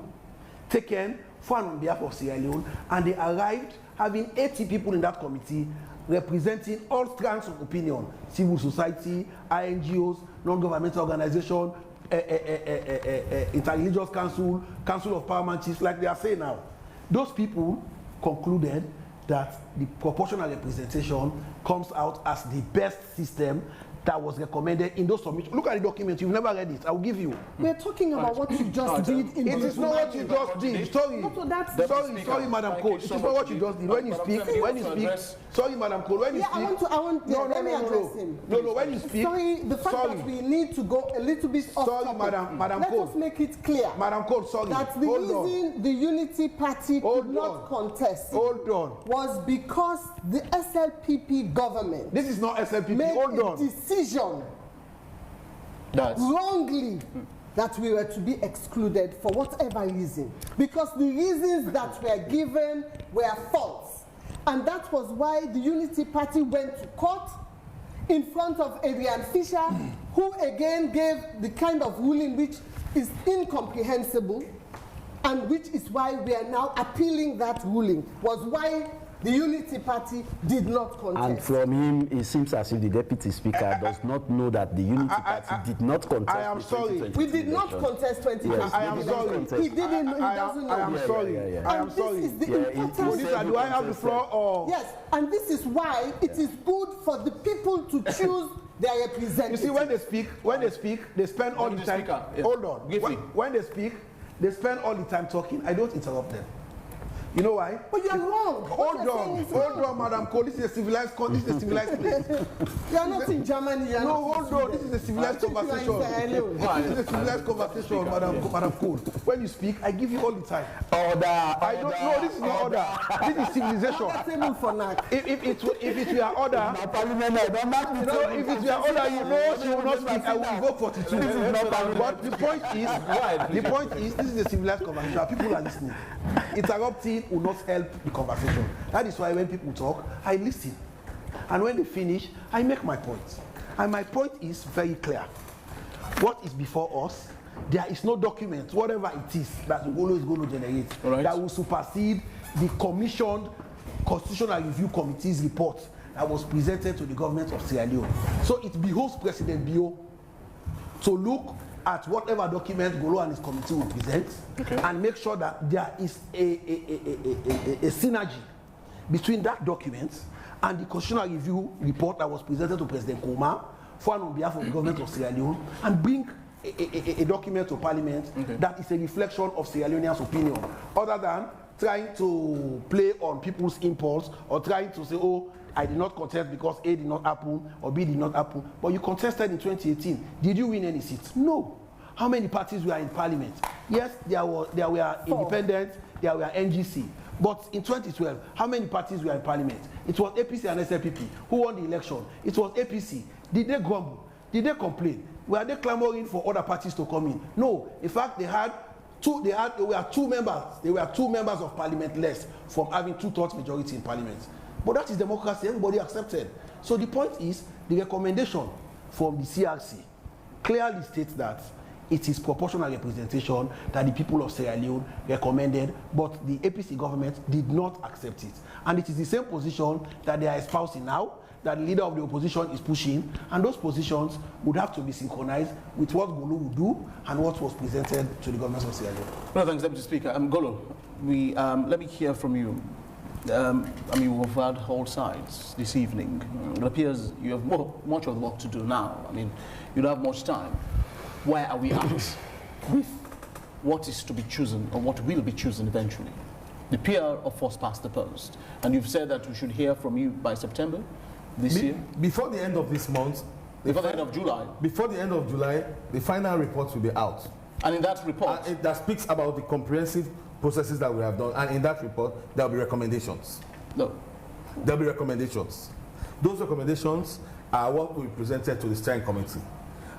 F: taken on behalf of Sierra Leone, and they arrived having 80 people in that committee representing all strands of opinion: civil society, INGOs, non-governmental organizations, interreligious council, council of paramount chiefs, like they are saying now. Those people concluded that the proportional representation comes out as the best system that was recommended in those submissions. Look at the document. You've never read it. I will give you.
B: We're talking about what you just did.
F: It is not what you just did. Sorry. Sorry, Madam Cole. It is not what you just did. When you speak, sorry, Madam Cole. When you speak, let me address him. No, when you speak.
B: Sorry, the fact that we need to go a little bit off topic.
F: Madam Cole.
B: Let us make it clear.
F: Madam Cole, sorry.
B: That the reason the Unity Party could not contest was because the SLPP government.
F: This is not SLPP. Hold on.
B: Decision wrongly that we were to be excluded for whatever reason, because the reasons that were given were false, and that was why the Unity Party went to court in front of Adrian Fisher, who again gave the kind of ruling which is incomprehensible, and which is why we are now appealing that ruling, was why the Unity Party did not contest.
D: And from him, it seems as if the Deputy Speaker does not know that the Unity Party did not contest.
F: I am sorry.
B: We did not contest 2020.
D: Yes,
F: I am sorry.
B: He didn't know. He doesn't know.
F: I am sorry. I am sorry.
B: This is the important.
F: Do I have the floor? Or?
B: Yes, and this is why it is good for the people to choose their representatives.
F: You see, when they speak, they spend all the time. Hold on. When they speak, they spend all the time talking. I don't interrupt them. You know why?
B: But you are wrong.
F: Hold on, Madam Cole. This is a civilized place.
B: You are not in Germany.
F: No, hold on. This is a civilized conversation. This is a civilized conversation, Madam Cole. When you speak, I give you all the time.
D: Order.
F: I don't know. This is not order. This is civilization. If it were order, if it were order, you know she will not speak. I will invoke 42. But the point is, this is a civilized conversation. People are listening. Interrupting will not help the conversation. That is why when people talk, I listen. And when they finish, I make my point. And my point is very clear. What is before us, there is no document, whatever it is, that Ugolo is going to generate, that will supersede the commissioned Constitutional Review Committee's report that was presented to the government of Sierra Leone. So it behoves President Bio to look at whatever document Golo and his committee will present, and make sure that there is a synergy between that document and the Constitutional Review report that was presented to President Koma on behalf of the government of Sierra Leone, and bring a document to Parliament that is a reflection of Sierra Leoneans' opinion, other than trying to play on people's impulse or trying to say, oh, I did not contest because A did not happen or B did not happen. But you contested in 2018. Did you win any seats? No. How many parties were in Parliament? Yes, there were independent, there were NGC. But in 2012, how many parties were in Parliament? It was APC and SLPP. Who won the election? It was APC. Did they grumble? Did they complain? Were they clamoring for other parties to come in? No. In fact, there were two members of Parliament less from having 2/3 majority in Parliament. But that is democracy. Everybody accepted. So the point is, the recommendation from the CRC clearly states that it is proportional representation that the people of Sierra Leone recommended, but the APC government did not accept it. And it is the same position that they are espousing now, that the leader of the opposition is pushing, and those positions would have to be synchronized with what Golo would do and what was presented to the government of Sierra Leone.
A: Well, thanks, Deputy Speaker. Golo, let me hear from you. We've heard all sides this evening. It appears you have much of the work to do now. You don't have much time. Where are we at with what is to be chosen or what will be chosen eventually? The PR of first past the post. And you've said that we should hear from you by September this year?
C: Before the end of this month.
A: Before the end of July?
C: Before the end of July, the final report will be out.
A: And in that report?
C: That speaks about the comprehensive processes that we have done. And in that report, there will be recommendations.
A: No.
C: There will be recommendations. Those recommendations are what will be presented to the steering committee.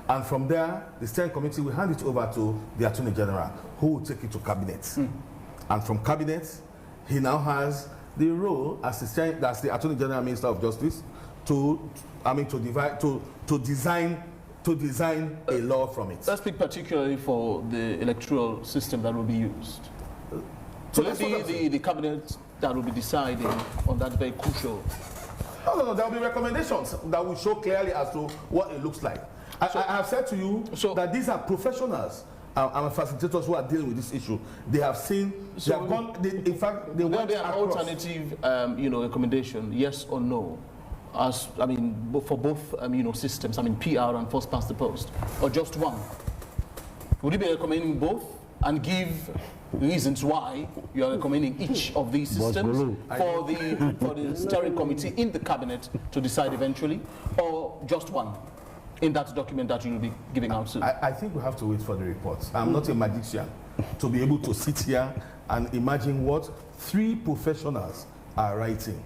C: And from there, the steering committee will hand it over to the Attorney General, who will take it to Cabinet. And from Cabinet, he now has The role as the Attorney General and Minister of Justice to design a law from it.
A: Let's speak particularly for the electoral system that will be used.
C: So
A: will it be the cabinet that will be deciding on that very crucial?
C: No, there will be recommendations that will show clearly as to what it looks like. I have said to you that these are professionals and facilitators who are dealing with this issue. They have seen, they have gone, in fact, they went
A: an alternative, recommendation, yes or no, as for both, systems. PR and first past the post, or just one. Would you be recommending both and give reasons why you are recommending each of these systems for the steering committee in the cabinet to decide eventually, or just one in that document that you will be giving out soon?
C: I think we have to wait for the reports. I'm not a magician to be able to sit here and imagine what 3 professionals are writing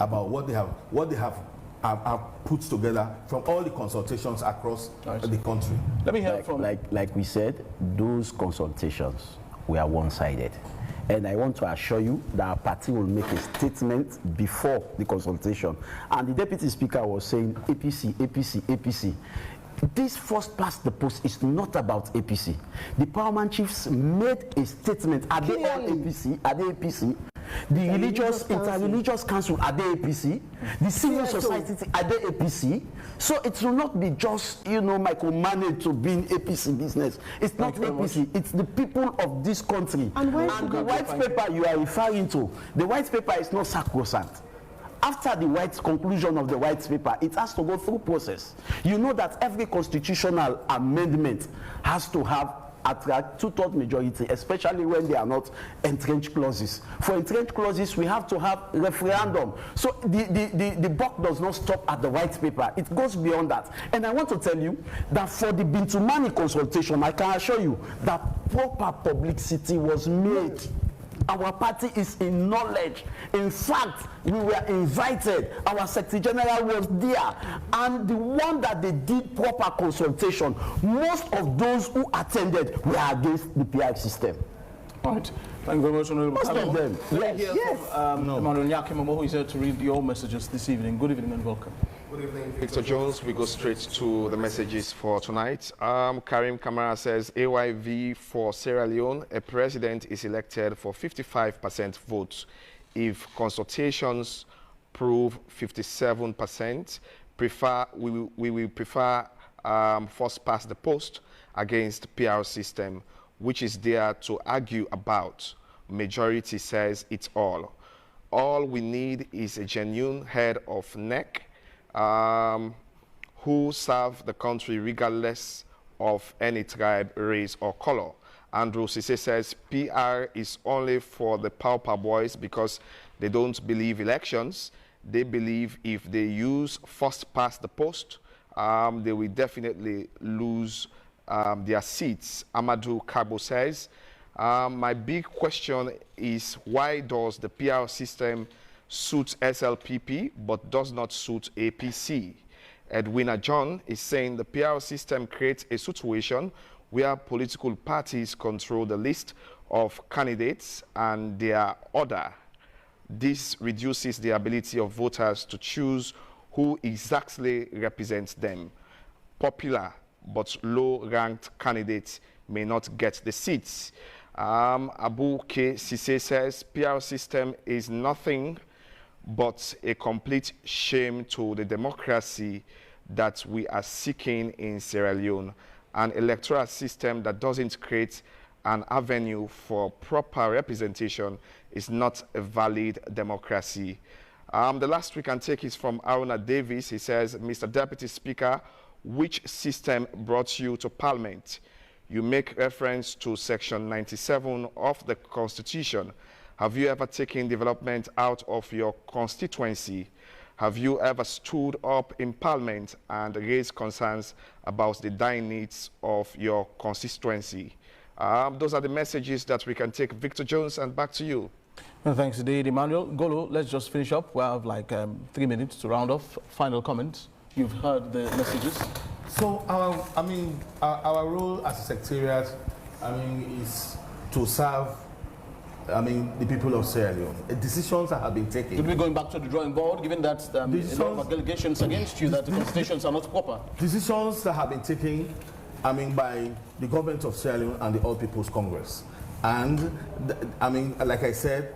C: about what they have put together from all the consultations across the country.
A: Let me hear from
D: like we said, those consultations were one-sided. And I want to assure you that our party will make a statement before the consultation. And the Deputy Speaker was saying APC, APC, APC. This first past the post is not about APC. The Powerman Chiefs made a statement. Are they all APC? Are they APC? The inter-religious council, are they APC? The civil society, are they APC? So it will not be just, micromanaged to be in APC business. It's not APC, it's the people of this country. And the white paper you are referring to, the white paper is not sacrosanct. After the conclusion of the white paper, it has to go through process. You know that every constitutional amendment has to have attract 2/3 majority, especially when they are not entrenched clauses. For entrenched clauses, we have to have referendum. So the buck does not stop at the white paper. It goes beyond that. And I want to tell you that for the Bintumani consultation, I can assure you that proper publicity was made. Our party is in knowledge. In fact, we were invited. Our Secretary General was there. And the one that they did proper consultation, most of those who attended were against the PR system.
A: All right. Thank you very much, Honorable.
D: Most of them.
A: Yes. Emmanuel Nyakimomo, who is here to read your messages this evening. Good evening and welcome.
G: Good evening, Victor Jones. We go straight to the messages for tonight. Karim Kamara says, AYV for Sierra Leone, a president is elected for 55% votes. If consultations prove 57%, we will prefer first past the post against PR system, which is there to argue about. Majority says it's all. All we need is a genuine head of NEC who serve the country regardless of any tribe, race, or color. Andrew Sise says PR is only for the pauper boys because they don't believe elections. They believe if they use first past the post, they will definitely lose their seats. Amadou KARGBO says, my big question is why does the PR system suit SLPP but does not suit APC? Edwina John is saying the PR system creates a situation where political parties control the list of candidates and their order. This reduces the ability of voters to choose who exactly represents them. Popular but low-ranked candidates may not get the seats. Abu K. Sise says PR system is nothing but a complete shame to the democracy that we are seeking in Sierra Leone. An electoral system that doesn't create an avenue for proper representation is not a valid democracy. The last we can take is from Aruna Davis. He says, Mr. Deputy Speaker, which system brought you to Parliament? You make reference to Section 97 of the Constitution. Have you ever taken development out of your constituency? Have you ever stood up in Parliament and raised concerns about the dying needs of your constituency? Those are the messages that we can take. Victor Jones, and back to you.
A: Well, thanks indeed, Emmanuel. Golo, let's just finish up. We have like 3 minutes to round off. Final comments. You've heard the messages.
C: So, our role as a secretariat, is to serve the people of Sierra Leone. Decisions that have been taken.
A: Could we going back to the drawing board, given that a lot of allegations against you that the constitutions are not proper?
C: Decisions that have been taken, by the government of Sierra Leone and the All People's Congress. And, like I said,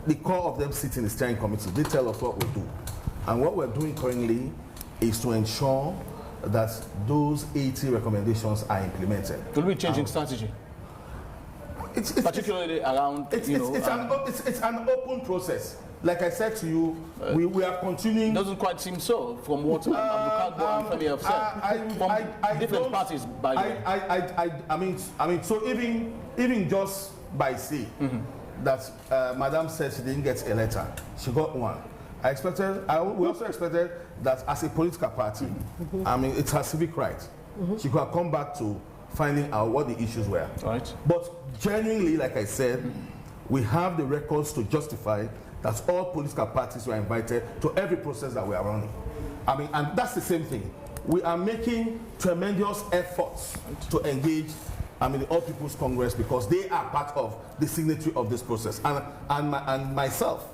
C: the core of them sit in the steering committee. They tell us what we do. And what we're doing currently is to ensure that those 80 recommendations are implemented.
A: Will we be changing strategy?
C: It's
A: particularly around,
C: it's an open process. Like I said to you, we are continuing.
A: Doesn't quite seem so from what ABDUL and FEMI have said. From different parties, by the way. So even just by say that Madam said she didn't get a letter, she got one. We also expected that as a political party, it's her civic right. She could have come back to finding out what the issues were. Right.
C: But genuinely, like I said, we have the records to justify that all political parties were invited to every process that we are running. And that's the same thing. We are making tremendous efforts to engage the All People's Congress because they are part of the signatory of this process. And myself,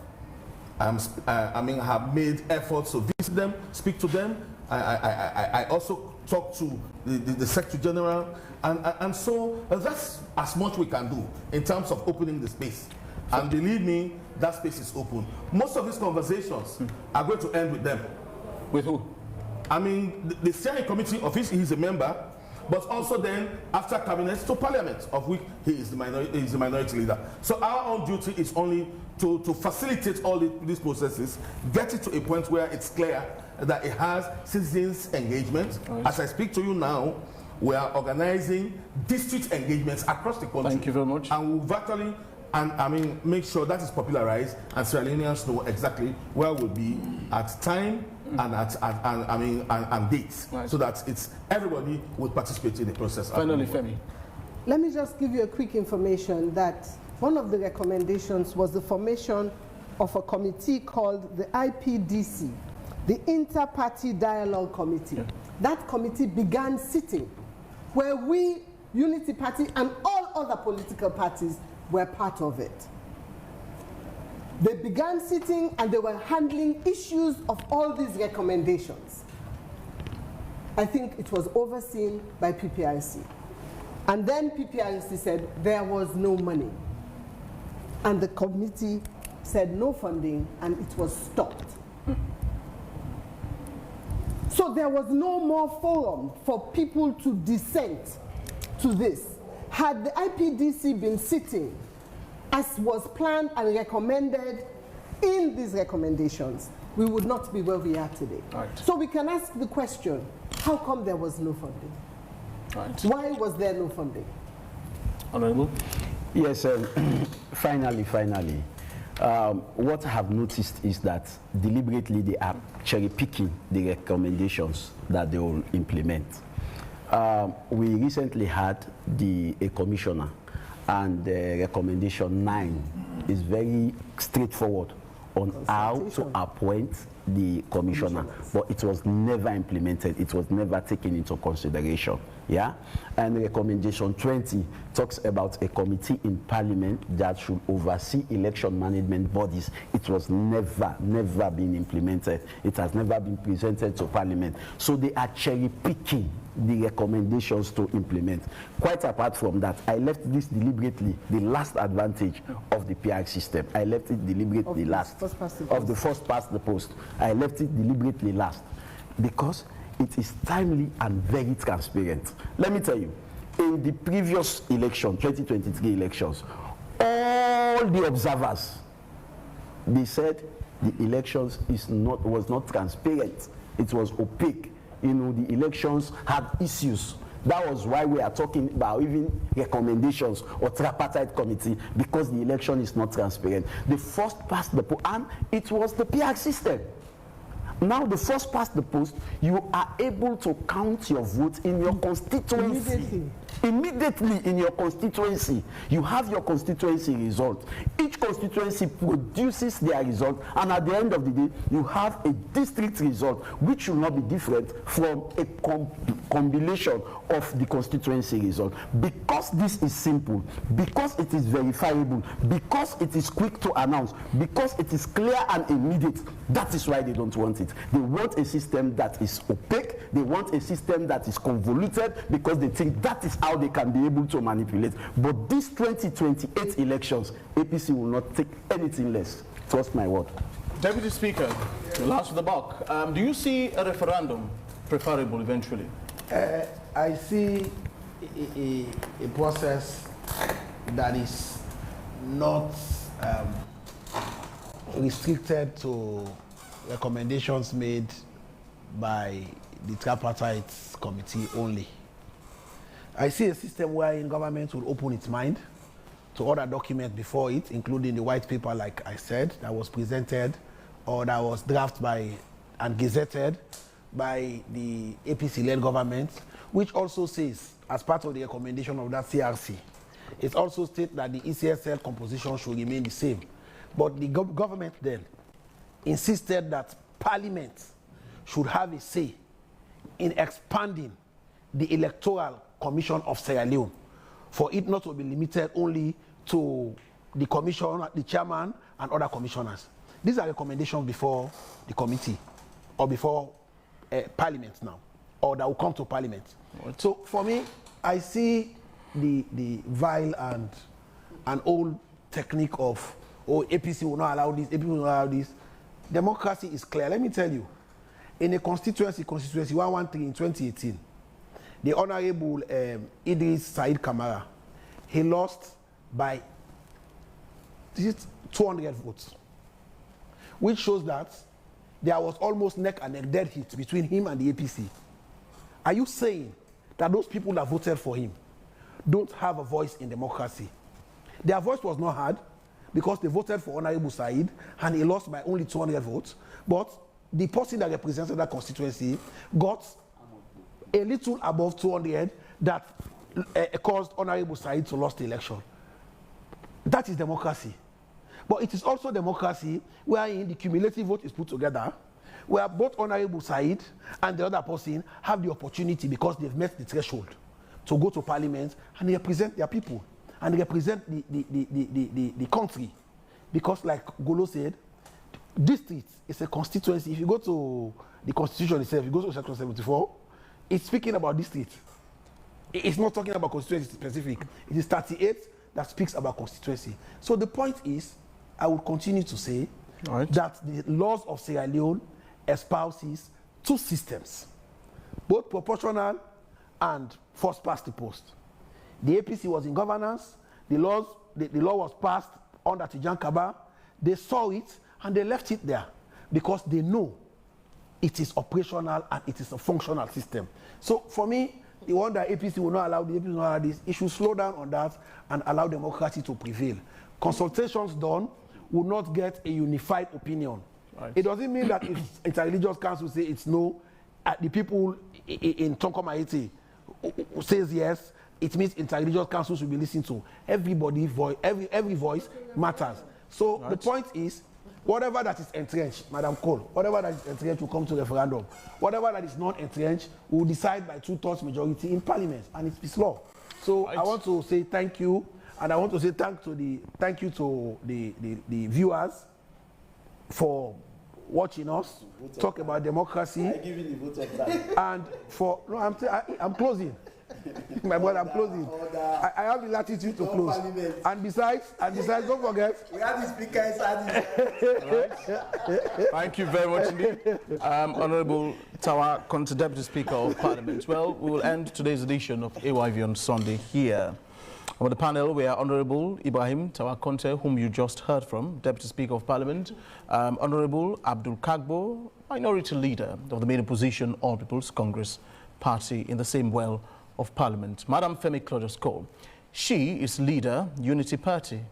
C: have made efforts to visit them, speak to them. I also talk to the Secretary General, and so that's as much we can do in terms of opening the space. And believe me, that space is open. Most of these conversations are going to end with them.
A: With who?
C: The steering committee of which he is a member, but also then after cabinet to parliament, of which he is the minority leader. So our own duty is only to facilitate all these processes, get it to a point where it's clear that it has citizens' engagement. Right. As I speak to you now, we are organizing district engagements across the country.
A: Thank you very much.
C: And we'll virtually make sure that is popularized and Sierra Leoneans know exactly where we'll be at time and dates, right, so that everybody would participate in the process.
A: Finally, Femi.
B: Let me just give you a quick information that one of the recommendations was the formation of a committee called the IPDC, the Inter-Party Dialogue Committee. Yeah. That committee began sitting where we, Unity Party, and all other political parties were part of it. They began sitting and they were handling issues of all these recommendations. I think it was overseen by PPIC. And then PPIC said there was no money. And the committee said no funding, and it was stopped. So there was no more forum for people to dissent to this. Had the IPDC been sitting as was planned and recommended in these recommendations, we would not be where we are today. Right. So we can ask the question, how come there was no funding? Right. Why was there no funding?
A: Honorable?
D: Yes, finally, what I have noticed is that deliberately they are cherry-picking the recommendations that they will implement. We recently had a commissioner, and recommendation 9 is very straightforward on how to appoint the commissioner, but it was never implemented. It was never taken into consideration. Yeah, and recommendation 20 talks about a committee in parliament that should oversee election management bodies. It was never been implemented. It has never been presented to parliament. So they are cherry picking the recommendations to implement. Quite apart from that, I left this deliberately the last advantage of the PR system. I left it deliberately last. Of the first past the post. I left it deliberately last because it is timely and very transparent. Let me tell you, in the previous election, 2023 elections, all the observers, they said the elections was not transparent. It was opaque. You know, the elections had issues. That was why we are talking about even recommendations or tripartite committee, because the election is not transparent. The first past the post, and it was the PR system. Now, the first past the post, you are able to count your votes in your constituency. Immediately in your constituency, you have your constituency result. Each constituency produces their result, and at the end of the day, you have a district result, which should not be different from a combination of the constituency result. Because this is simple, because it is verifiable, because it is quick to announce, because it is clear and immediate, that is why they don't want it. They want a system that is opaque, they want a system that is convoluted, because they think that is how they can be able to manipulate. But these 2028 elections, APC will not take anything less. Trust my word.
A: Deputy Speaker, last of the buck. Do you see a referendum preferable eventually?
F: I see a process that is not restricted to recommendations made by the tripartite committee only. I see a system wherein government will open its mind to other documents before it, including the white paper, like I said, that was presented or that was drafted by and gazetted by the APC-led government, which also says, as part of the recommendation of that CRC, it also states that the ECSL composition should remain the same. But the government then insisted that Parliament should have a say in expanding the Electoral Commission of Sierra Leone, for it not to be limited only to the commission, the chairman, and other commissioners. These are recommendations before the committee, or before Parliament now, or that will come to Parliament. Right. So for me, I see the vile and old technique of, oh, APC will not allow this, APC will not allow this. Democracy is clear. Let me tell you, in a constituency 113 in 2018, the Honorable Idris Said Kamara, he lost by 200 votes, which shows that there was almost neck and neck dead heat between him and the APC. Are you saying that those people that voted for him don't have a voice in democracy? Their voice was not heard because they voted for Honorable Said and he lost by only 200 votes, but the person that represented that constituency got a little above 200 that caused Honorable Said to lose the election. That is democracy. But it is also democracy wherein the cumulative vote is put together, where both Honorable Said and the other person have the opportunity, because they've met the threshold, to go to Parliament and they represent their people and they represent the country. Because like Golo said, district is a constituency. If you go to the constitution itself, you go to section 74, it's speaking about district. It's not talking about constituency specific. It is 38 that speaks about constituency. So the point is, I will continue to say that the laws of Sierra Leone espouses two systems, both proportional and first past the post. The APC was in governance. The law was passed under Tijan Kaba. They saw it and they left it there because they know it is operational and it is a functional system. So for me, the one that APC will not allow, the APC will not allow this, it should slow down on that and allow democracy to prevail. Consultations done will not get a unified opinion. Right. It doesn't mean that if interreligious council say it's no, the people in Tonkom Haiti says yes, it means interreligious council should be listened to. Everybody voice, every voice matters. So the point is, whatever that is entrenched, Madam Cole, whatever that is entrenched will come to referendum. Whatever that is not entrenched will decide by 2/3 majority in Parliament, and it's law. So I want to say thank you, and I want to say thank you to the viewers for watching us talk about democracy. I give you the vote of that. And for no, I'm closing. My brother, I'm closing. I have the latitude to close. And besides, don't forget.
E: We have the speaker inside.
A: Thank you very much indeed. Honorable TAWA, Deputy Speaker of Parliament. Well, we will end today's edition of AYV on Sunday here. On the panel, we are Honorable Ibrahim TAWA Conte, whom you just heard from, Deputy Speaker of Parliament, Honorable ABDUL KARGBO, Minority Leader of the main opposition All People's Congress Party in the same well of Parliament, Madam FEMI CLAUDIUS-COLE. She is Leader, Unity Party,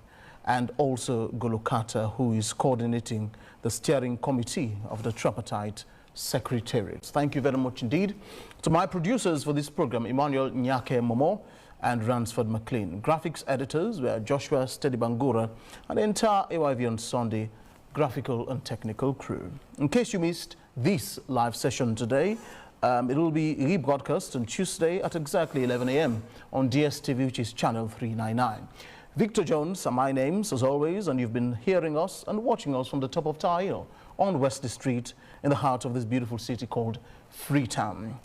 A: and also Golokata, who is coordinating the steering committee of the Tripartite Secretariat. Thank you very much indeed. To my producers for this program, Emmanuel Nyake Momo and Ransford McLean. Graphics editors were Joshua Steady-Bangura and the entire AYV on Sunday graphical and technical crew. In case you missed this live session today, it will be rebroadcast on Tuesday at exactly 11 a.m. on DSTV, which is channel 399. Victor Jones are my names, as always, and you've been hearing us and watching us from the top of Tower Hill on Wesley Street in the heart of this beautiful city called Freetown.